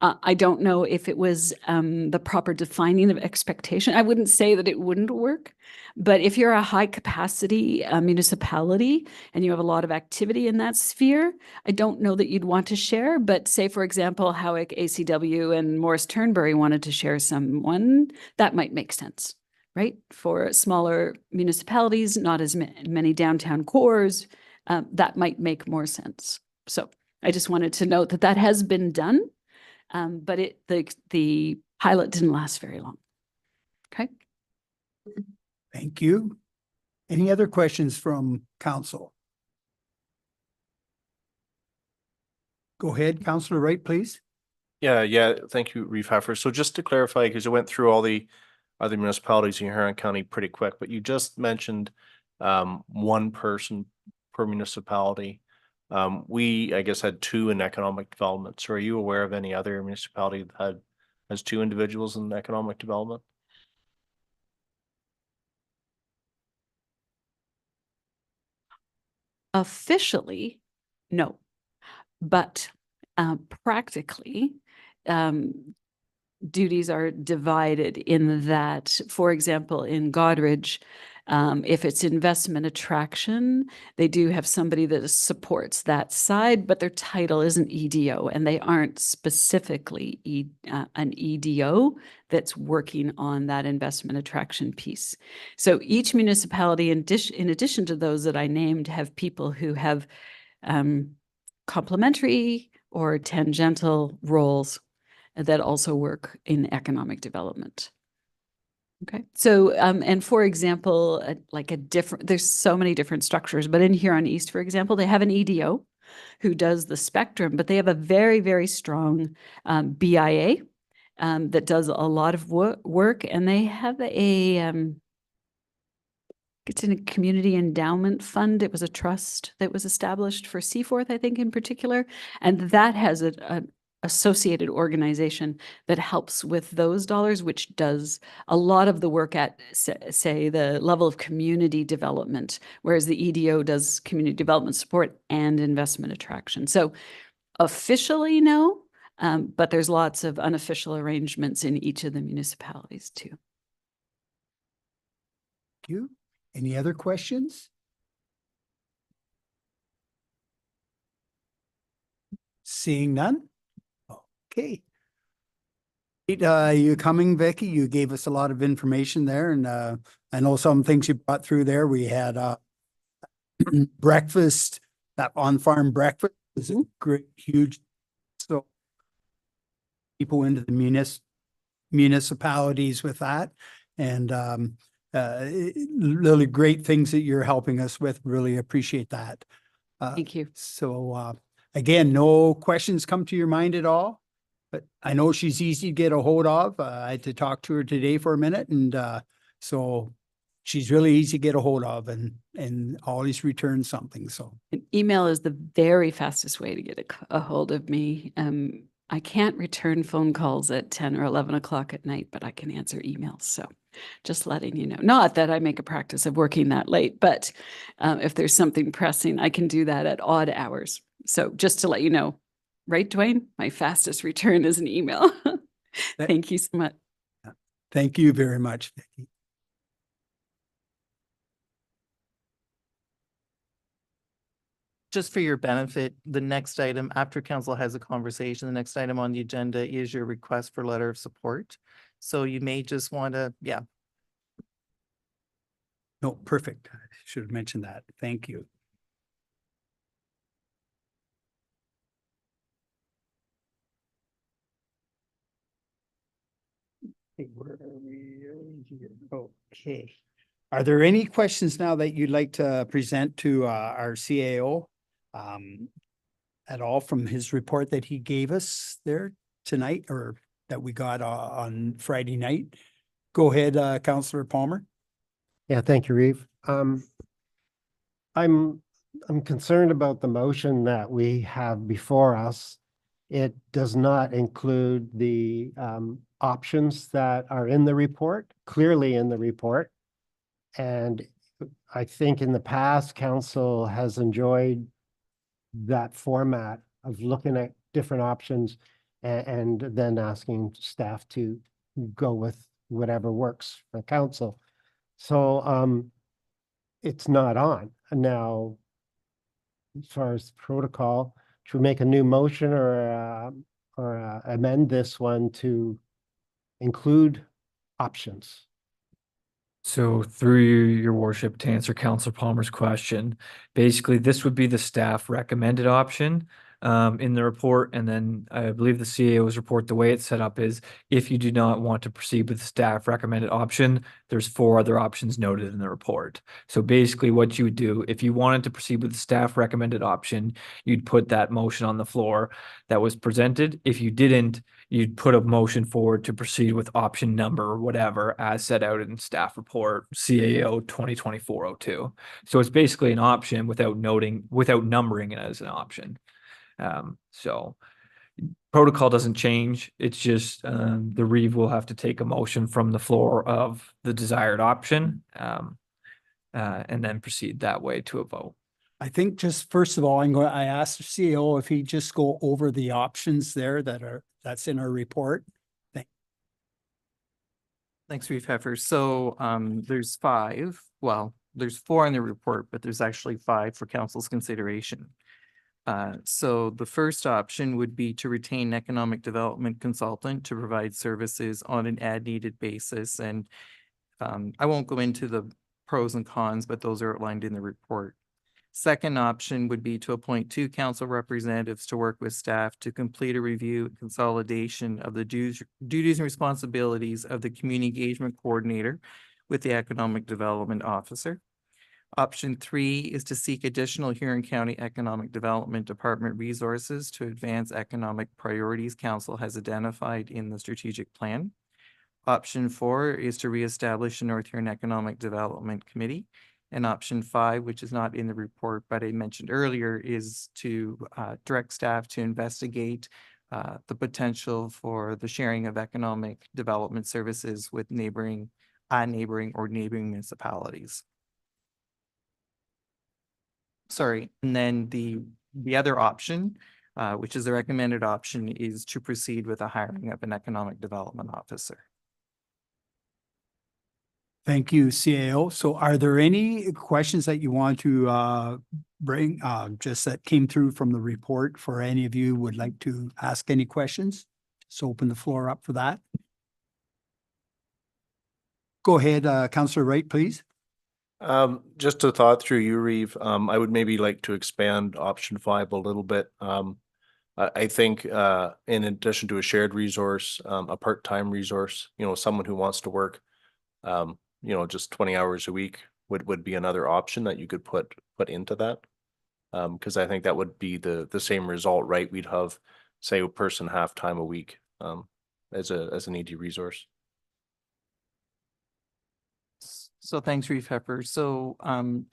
I don't know if it was the proper defining of expectation. I wouldn't say that it wouldn't work, but if you're a high capacity municipality and you have a lot of activity in that sphere, I don't know that you'd want to share. But say, for example, Howick, ACW, and Morris Turnberry wanted to share someone, that might make sense, right? For smaller municipalities, not as many downtown cores, that might make more sense. So I just wanted to note that that has been done. But the pilot didn't last very long. Okay. Thank you. Any other questions from council? Go ahead, Councillor Wright, please. Yeah. Thank you, Reeve Heffer. So just to clarify, because I went through all the other municipalities in Huron County pretty quick, but you just mentioned one person per municipality. We, I guess, had 2 in economic development. So are you aware of any other municipality that has 2 individuals in economic development? Officially, no, but practically, duties are divided in that, for example, in Goderich, if it's investment attraction, they do have somebody that supports that side, but their title isn't EDO and they aren't specifically an EDO that's working on that investment attraction piece. So each municipality, in addition to those that I named, have people who have complementary or tangential roles that also work in economic development. Okay. So, and for example, there's so many different structures, but in Huron East, for example, they have an EDO who does the spectrum, but they have a very, very strong BIA that does a lot of work, and they have it's in a community endowment fund. It was a trust that was established for Seaforth, I think, in particular, and that has a associated organization that helps with those dollars, which does a lot of the work at, say, the level of community development, whereas the EDO does community development support and investment attraction. So officially, no, but there's lots of unofficial arrangements in each of the municipalities too. Thank you. Any other questions? Seeing none? Okay. You coming, Vicky? You gave us a lot of information there, and I know some things you brought through there. We had breakfast, that on-farm breakfast was a great, huge. So people into the municipalities with that, and really great things that you're helping us with. Really appreciate that. Thank you. So again, no questions come to your mind at all? But I know she's easy to get a hold of. I had to talk to her today for a minute, and so she's really easy to get a hold of and always returns something. So An email is the very fastest way to get a hold of me. I can't return phone calls at 10 or 11 o'clock at night, but I can answer emails. So just letting you know, not that I make a practice of working that late, but if there's something pressing, I can do that at odd hours. So just to let you know. Right, Dwayne? My fastest return is an email. Thank you so much. thank you very much, Vicki. Just for your benefit, the next item after council has a conversation, the next item on the agenda is your request for letter of support. So you may just want to, No, perfect. I should have mentioned that. Thank you. Okay, where are we? Here. Okay. Are there any questions now that you'd like to present to our CAO? At all from his report that he gave us there tonight or that we got on Friday night? Go ahead, Councillor Palmer. Yeah, thank you, Reeve. I'm concerned about the motion that we have before us. It does not include the options that are in the report, clearly in the report. And I think in the past, council has enjoyed that format of looking at different options and then asking staff to go with whatever works for council. So it's not on. Now, as far as protocol, should we make a new motion or amend this one to include options? So through you, your worship, to answer Councillor Palmer's question, basically this would be the staff recommended option in the report. And then I believe the CAO's report, the way it's set up is if you do not want to proceed with the staff recommended option, there's 4 other options noted in the report. So basically what you would do, if you wanted to proceed with the staff recommended option, you'd put that motion on the floor that was presented. If you didn't, you'd put a motion forward to proceed with option number or whatever as set out in staff report CAO 2024-02. So it's basically an option without numbering it as an option. So protocol doesn't change. It's just the Reeve will have to take a motion from the floor of the desired option and then proceed that way to a vote. I think just first of all, I asked the CEO if he just go over the options there that's in our report. Thanks, Reeve Heffer. So there's 5. Well, there's 4 in the report, but there's actually 5 for council's consideration. So the first option would be to retain an economic development consultant to provide services on an as-needed basis. And I won't go into the pros and cons, but those are outlined in the report. Second option would be to appoint 2 council representatives to work with staff to complete a review and consolidation of the duties and responsibilities of the community engagement coordinator with the economic development officer. Option 3 is to seek additional Huron County Economic Development Department resources to advance economic priorities council has identified in the strategic plan. Option 4 is to reestablish the North Huron Economic Development Committee. And option 5, which is not in the report, but I mentioned earlier, is to direct staff to investigate the potential for the sharing of economic development services with neighboring municipalities. Sorry, and then the other option, which is the recommended option, is to proceed with the hiring of an economic development officer. Thank you, CAO. So are there any questions that you want to bring just that came through from the report for any of you would like to ask any questions? So open the floor up for that. Go ahead, Councillor Wright, please. Just a thought through you, Reeve. I would maybe like to expand option 5 a little bit. I think in addition to a shared resource, a part-time resource, someone who wants to work, just 20 hours a week would be another option that you could put into that. Because I think that would be the same result, right? We'd have, say, a person half-time a week as an ED resource. So thanks, Reeve Heffer. So and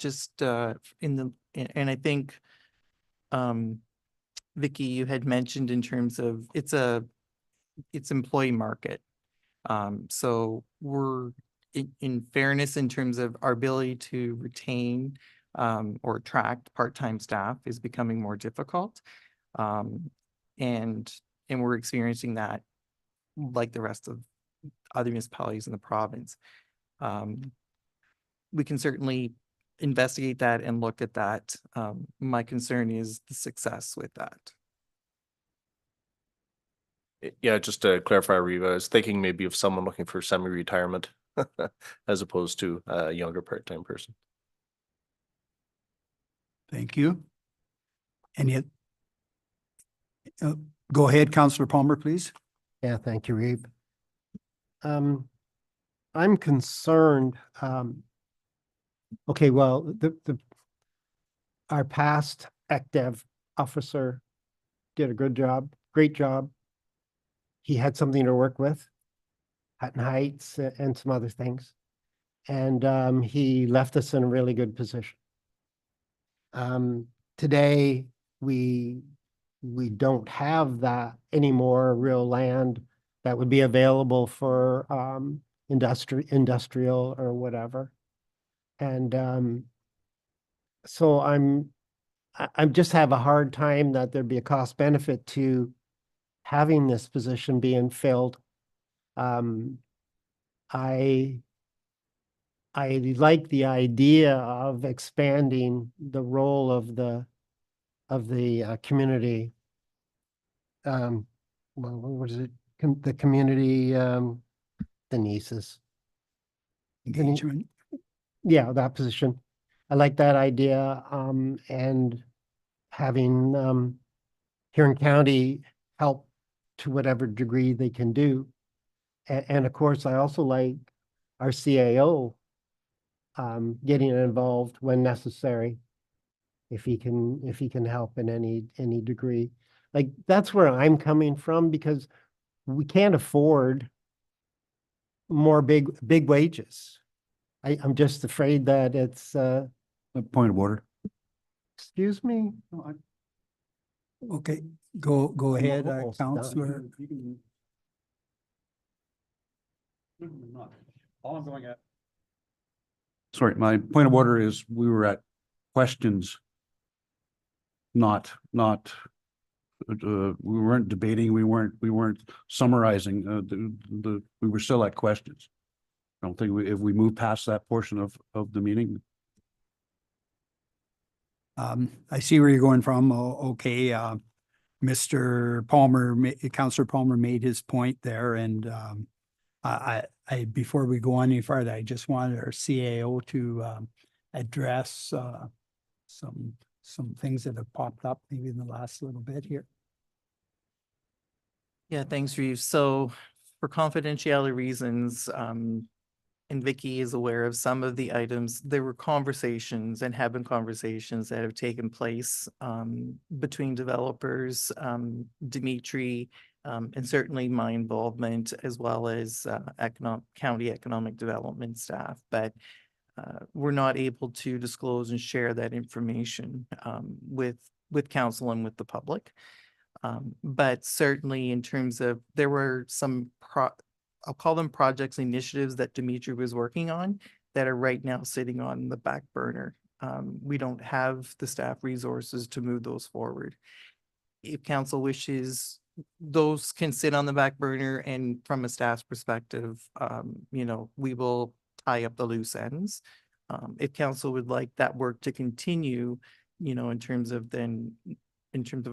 I think Vicky, you had mentioned in terms of it's employee market. So we're in fairness in terms of our ability to retain or attract part-time staff is becoming more difficult. And we're experiencing that like the rest of other municipalities in the province. We can certainly investigate that and look at that. My concern is the success with that. Yeah, just to clarify, Reva, I was thinking maybe of someone looking for semi-retirement, as opposed to a younger part-time person. Thank you. And yet, go ahead, Councillor Palmer, please. Yeah, thank you, Reeve. I'm concerned, okay, well, our past ACTEV officer did a good job, great job. He had something to work with, Hutton Heights and some other things. And he left us in a really good position. Today, we don't have that anymore, real land that would be available for industrial or whatever. And so I'm just have a hard time that there'd be a cost benefit to having this position being filled. I like the idea of expanding the role of the community. Well, what is it? The community, the nieces. Engagement. Yeah, that position. I like that idea, and having Huron County help to whatever degree they can do. And of course, I also like our CAO getting involved when necessary, if he can help in any degree. Like, that's where I'm coming from, because we can't afford more big wages. I'm just afraid that it's A point of order. excuse me. Okay, go ahead, almost done. Councillor. Sorry, my point of order is we were at questions. Not, we weren't debating, we weren't summarizing, we were still at questions. I don't think if we move past that portion of the meeting. I see where you're going from. Okay, Mr. Palmer, Councillor Palmer made his point there, and I before we go on any further, I just wanted our CAO to address some things that have popped up maybe in the last little bit here. Yeah, thanks, Reeve. So for confidentiality reasons, and Vicky is aware of some of the items, there were conversations and have been conversations that have taken place between developers, Dimitri, and certainly my involvement, as well as county economic development staff. But we're not able to disclose and share that information with council and with the public. But certainly in terms of, there were some I'll call them projects, initiatives that Dimitri was working on that are right now sitting on the back burner. We don't have the staff resources to move those forward. If council wishes, those can sit on the back burner, and from a staff's perspective, we will tie up the loose ends. If council would like that work to continue, in terms of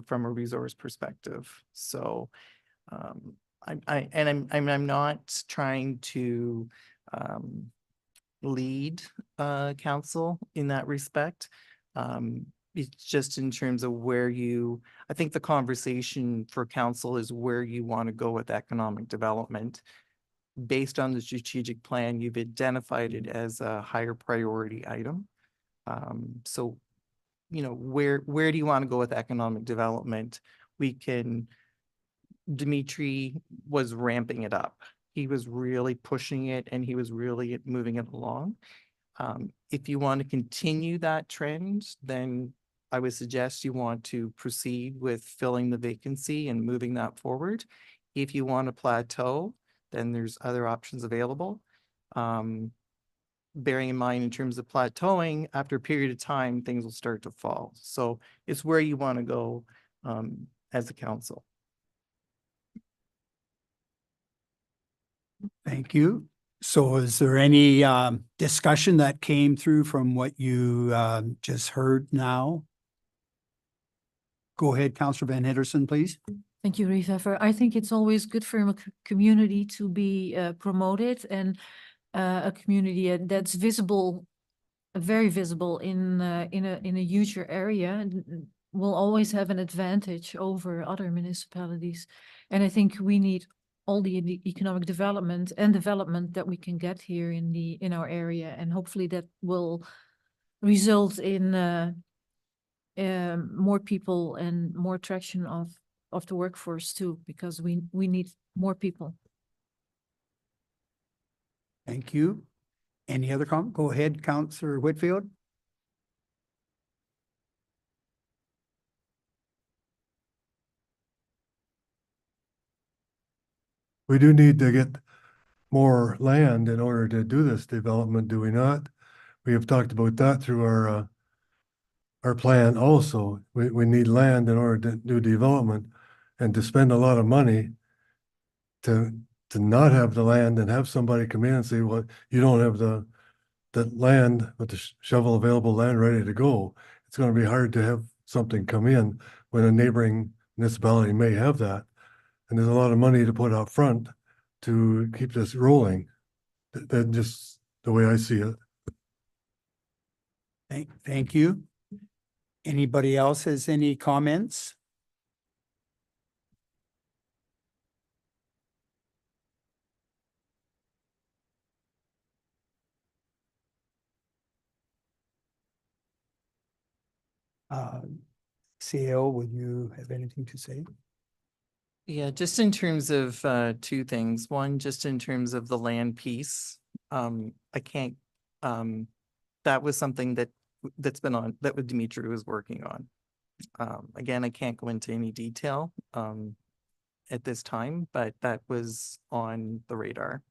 from a resource perspective. So, I'm not trying to lead council in that respect. It's just in terms of I think the conversation for council is where you want to go with economic development. Based on the strategic plan, you've identified it as a higher priority item. So, where do you want to go with economic development? Dimitri was ramping it up. He was really pushing it, and he was really moving it along. If you want to continue that trend, then I would suggest you want to proceed with filling the vacancy and moving that forward. If you want to plateau, then there's other options available. Bearing in mind, in terms of plateauing, after a period of time, things will start to fall. So it's where you want to go as a council. Thank you. So is there any discussion that came through from what you just heard now? Go ahead, Councillor Van Henderson, please. Thank you, Reeve Heffer. I think it's always good for a community to be promoted, and a community that's visible, very visible in a huger area, and will always have an advantage over other municipalities. And I think we need all the economic development that we can get here in our area, and hopefully that will result in more people and more traction of the workforce too, because we need more people. Thank you. Any other comment? Go ahead, Councillor Whitfield. We do need to get more land in order to do this development, do we not? We have talked about that through our plan also. We need land in order to do development, and to spend a lot of money to not have the land and have somebody come in and say, well, you don't have the land with the shovel available land ready to go. It's going to be hard to have something come in when a neighboring municipality may have that. And there's a lot of money to put out front to keep this rolling. That's just the way I see it. Thank you. Anybody else has any comments? CAO, would you have anything to say? Yeah, just in terms of two things. One, just in terms of the land piece, I can't, that was something that's been on, that what Dimitri was working on. Again, I can't go into any detail at this time, but that was on the radar.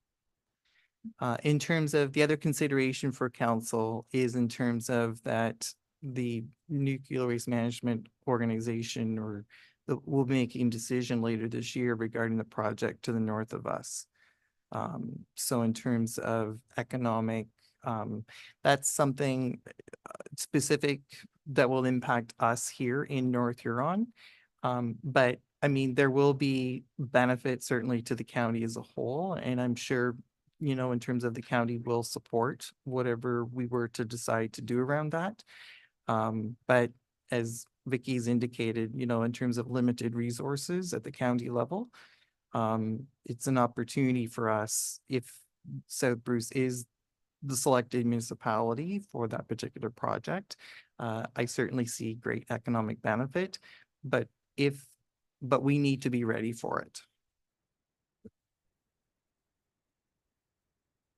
In terms of the other consideration for council is in terms of that the Nuclear Waste Management Organization will be making a decision later this year regarding the project to the north of us. So in terms of economic, that's something specific that will impact us here in North Huron. But I mean, there will be benefit certainly to the county as a whole, and I'm sure, you know, in terms of the county will support whatever we were to decide to do around that. But as Vicky's indicated, you know, in terms of limited resources at the county level, it's an opportunity for us if South Bruce is the selected municipality for that particular project. I certainly see great economic benefit, but we need to be ready for it.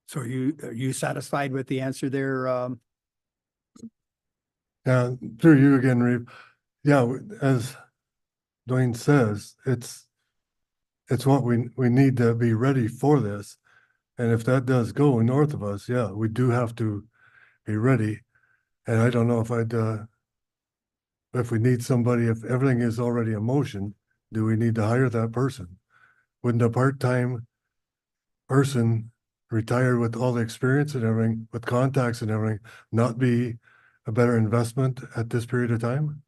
So are you satisfied with the answer there? Yeah, through you again, Reeve. Yeah, as Dwayne says, it's what we need to be ready for this. And if that does go north of us, yeah, we do have to be ready. And I don't know if we need somebody, if everything is already in motion, do we need to hire that person? Wouldn't a part-time person retired with all the experience and everything, with contacts and everything, not be a better investment at this period of time?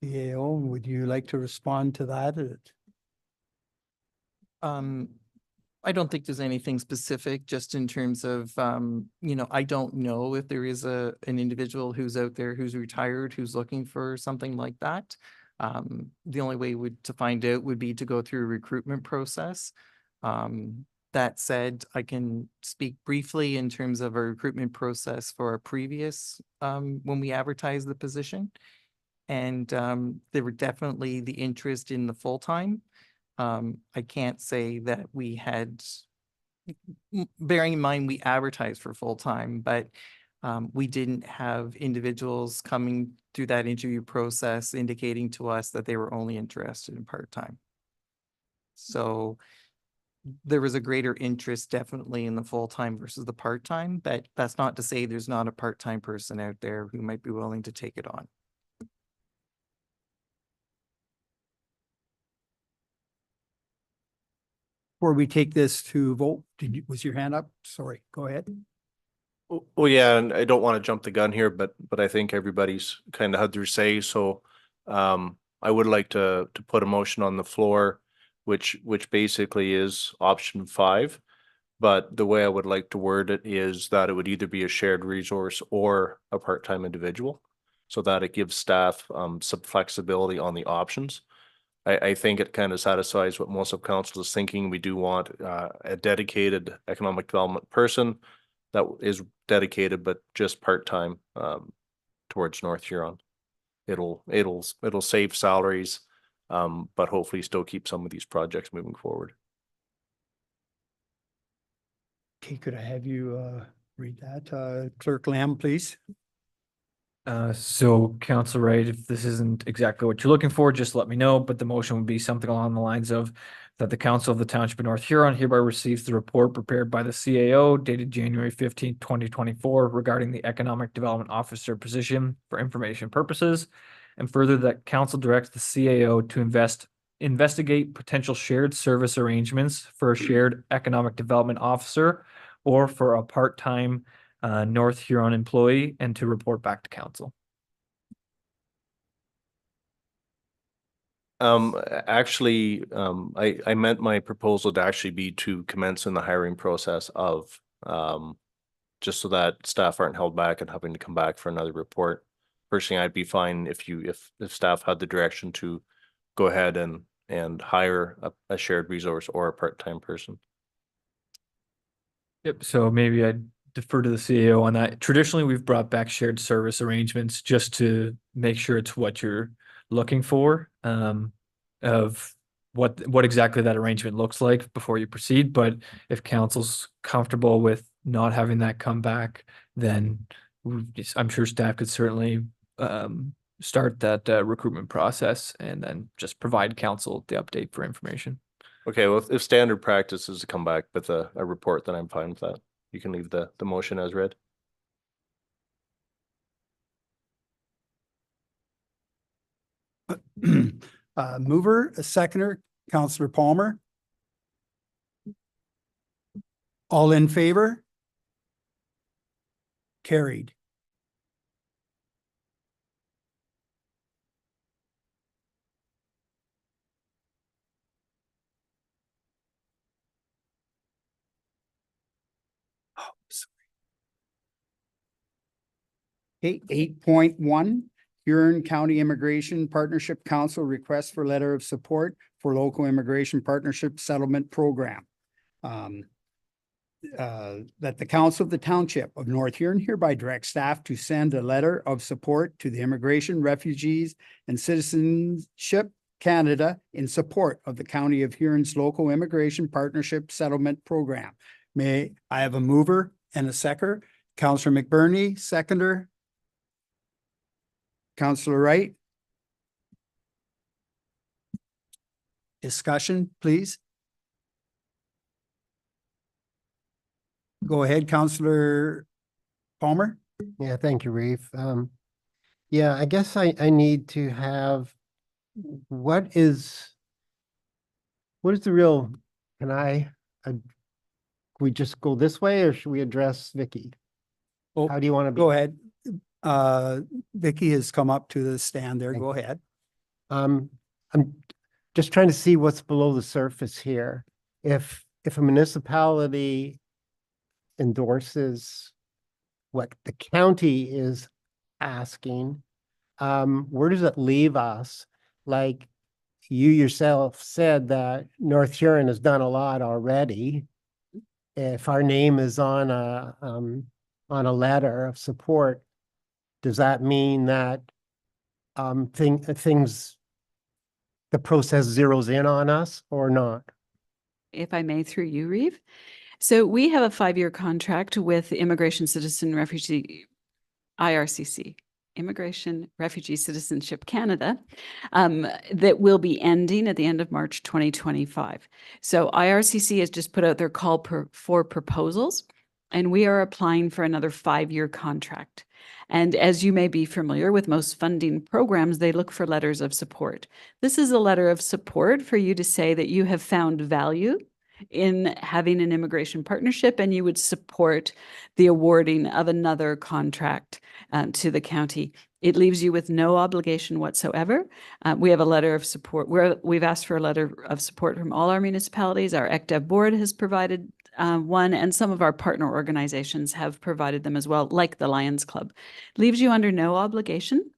CAO, would you like to respond to that? I don't think there's anything specific, just in terms of, you know, I don't know if there is an individual who's out there who's retired, who's looking for something like that. The only way to find out would be to go through a recruitment process. That said, I can speak briefly in terms of a recruitment process for a previous, when we advertised the position. And there were definitely the interest in the full-time. I can't say that we had, bearing in mind we advertised for full-time, but we didn't have individuals coming through that interview process indicating to us that they were only interested in part-time. So there was a greater interest definitely in the full-time versus the part-time, but that's not to say there's not a part-time person out there who might be willing to take it on. Before we take this to vote, was your hand up? Sorry, go ahead. Well, yeah, and I don't want to jump the gun here, but I think everybody's kind of had their say, so I would like to put a motion on the floor which basically is option 5. But the way I would like to word it is that it would either be a shared resource or a part-time individual, so that it gives staff some flexibility on the options. I think it kind of satisfies what most of council is thinking. We do want a dedicated economic development person that is dedicated, but just part-time towards North Huron. It'll save salaries, but hopefully still keep some of these projects moving forward. Okay, could I have you read that? Clerk Lamb, please. So Council Wright, if this isn't exactly what you're looking for, just let me know, but the motion would be something along the lines of that the Council of the Township of North Huron hereby receives the report prepared by the CAO dated January 15th, 2024 regarding the Economic Development Officer position for information purposes. And further, that council directs the CAO to investigate potential shared service arrangements for a shared economic development officer or for a part-time North Huron employee, and to report back to council. Actually, I meant my proposal to actually be to commence in the hiring process of, just so that staff aren't held back and having to come back for another report. Personally, I'd be fine if staff had the direction to go ahead and hire a shared resource or a part-time person. Yep, so maybe I'd defer to the CEO on that. Traditionally, we've brought back shared service arrangements just to make sure it's what you're looking for, of what exactly that arrangement looks like before you proceed. But if council's comfortable with not having that come back, then I'm sure staff could certainly start that recruitment process and then just provide council the update for information. Okay, well, if standard practice is to come back with a report, then I'm fine with that. You can leave the motion as read. Mover, a seconder, Counselor Palmer. All in favor? Carried. Okay, 8.1, Huron County Immigration Partnership Council request for letter of support for local immigration partnership settlement program. That the Council of the Township of North Huron hereby directs staff to send a letter of support to the Immigration, Refugees, and Citizenship Canada in support of the County of Huron's local immigration partnership settlement program. May I have a mover and a seconder? Councillor McBurney, seconder. Councillor Wright. Discussion, please. Go ahead, Councillor Palmer. Yeah, thank you, Reeve. Yeah, I guess I need to have, what is the real, can we just go this way or should we address Vicky? Oh, How do you want to be? Go ahead. Vicky has come up to the stand there. Go ahead. I'm just trying to see what's below the surface here. If a municipality endorses what the county is asking, where does it leave us? Like you yourself said that North Huron has done a lot already. If our name is on a letter of support, does that mean that the process zeroes in on us or not? If I may, through you, Reeve. So we have a 5-year contract with Immigration, Citizen, Refugee, IRCC, Immigration, Refugee, Citizenship Canada, that will be ending at the end of March 2025. So IRCC has just put out their call for proposals, and we are applying for another 5-year contract. And as you may be familiar with most funding programs, they look for letters of support. This is a letter of support for you to say that you have found value in having an immigration partnership and you would support the awarding of another contract to the county. It leaves you with no obligation whatsoever. We have a letter of support. We've asked for a letter of support from all our municipalities. Our ECDEV board has provided one, and some of our partner organizations have provided them as well, like the Lions Club. Leaves you under no obligation.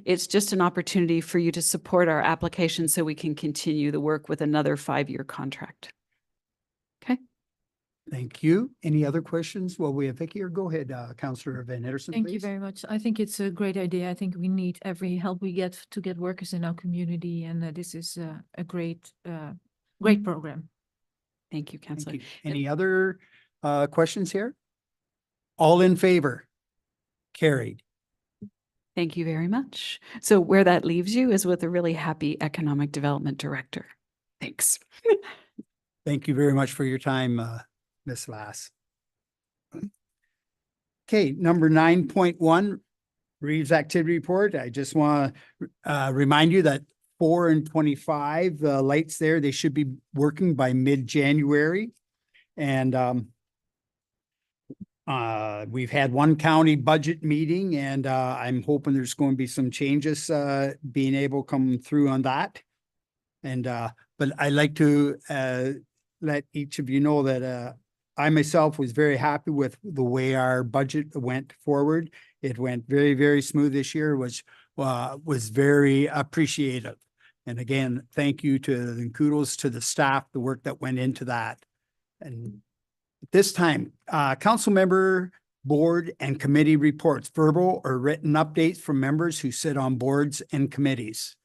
It's just an opportunity for you to support our application so we can continue the work with another 5-year contract. Okay. Thank you. Any other questions? Well, we have Vicky, or go ahead, Councillor Van Ederson, Thank you please. very much. I think it's a great idea. I think we need every help we get to get workers in our community, and this is a great program. Thank you, Thank Councillor. you. Any other questions here? All in favor? Carried. Thank you very much. So where that leaves you is with a really happy economic development director. Thanks. Thank you very much for your time, Ms. Lass. Okay, number 9.1, Reeves Activity Report. I just want to remind you that 4 and 25, the lights there, they should be working by mid-January. And we've had one county budget meeting, and I'm hoping there's going to be some changes being able to come through on that. And but I'd like to let each of you know that I myself was very happy with the way our budget went forward. It went very, very smooth this year, which was very appreciative. And again, thank you to and kudos to the staff, the work that went into that. And at this time, council member, board and committee reports, verbal or written updates from members who sit on boards and committees.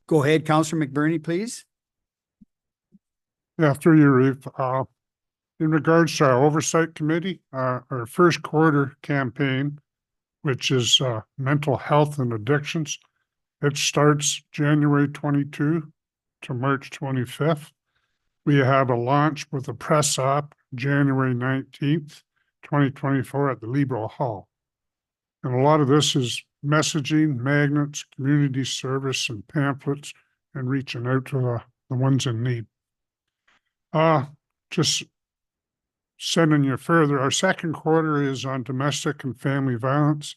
Go ahead, Councillor McBurney, please. Yeah, through you, Reeve. In regards to our oversight committee, our first quarter campaign, which is mental health and addictions, it starts January 22 to March 25th. We have a launch with a press op January 19th, 2024 at the Libro Hall. And a lot of this is messaging, magnets, community service, and pamphlets, and reaching out to the ones in need. Just sending you further, our second quarter is on domestic and family violence.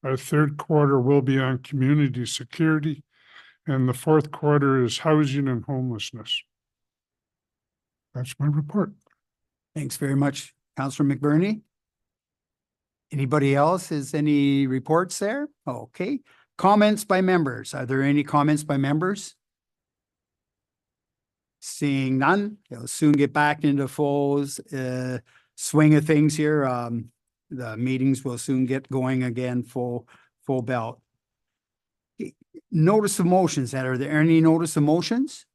Our third quarter will be on community security, and the fourth quarter is housing and homelessness. That's my report. Thanks very much, Councillor McBurney. Anybody else has any reports there? Okay. Comments by members. Are there any comments by members? Seeing none, you'll soon get back into full swing of things here. The meetings will soon get going again, full belt. Notice of motions. Are there any notice of motions?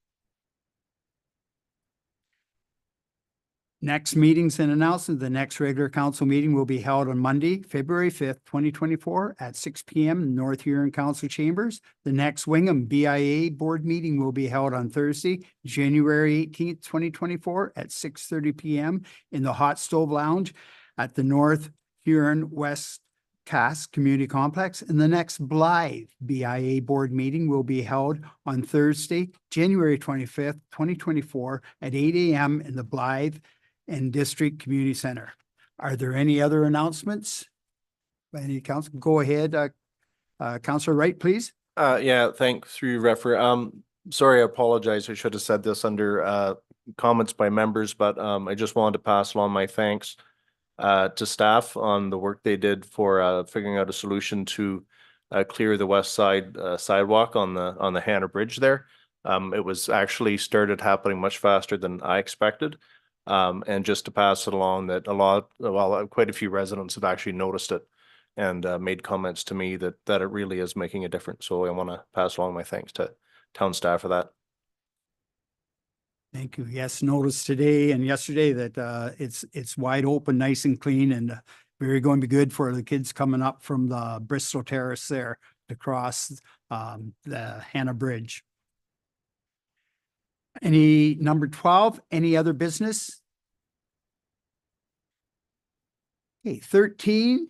Next meetings and announcements. The next regular council meeting will be held on Monday, February 5th, 2024 at 6 p.m. in North Huron Council Chambers. The next Wingham BIA board meeting will be held on Thursday, January 18th, 2024 at 6:30 p.m. in the Hot Stove Lounge at the North Huron West Cass Community Complex. And the next Blythe BIA board meeting will be held on Thursday, January 25th, 2024 at 8 a.m. in the Blythe and District Community Center. Are there any other announcements by any council? Go ahead, Councillor Wright, please. Yeah, thanks through you, Refer. Sorry, I apologize. I should have said this under comments by members, but I just wanted to pass along my thanks to staff on the work they did for figuring out a solution to clear the west side sidewalk on the Hannah Bridge there. It was actually started happening much faster than I expected. And just to pass it along that quite a few residents have actually noticed it and made comments to me that it really is making a difference. So I want to pass along my thanks to town staff for that. Thank you. Yes, noticed today and yesterday that it's wide open, nice and clean, and very going to be good for the kids coming up from the Bristol Terrace there to cross the Hannah Bridge. Any number 12, any other business? Okay, 13,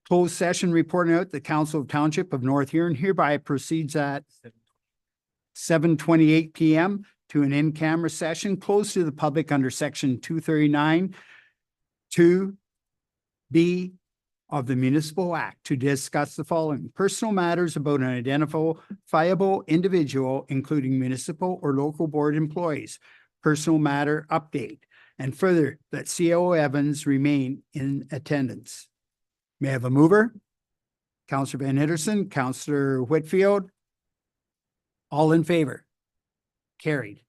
closed session reporting out the Council of Township of North Huron hereby proceeds at 7:28 p.m. to an in-camera session closed to the public under section 239 2B of the Municipal Act to discuss the following: personal matters about an identifiable individual, including municipal or local board employees, personal matter update, and further that CAO Evans remain in attendance. May I have a mover? Counselor Van Henderson, Counselor Whitfield. All in favor? Carried.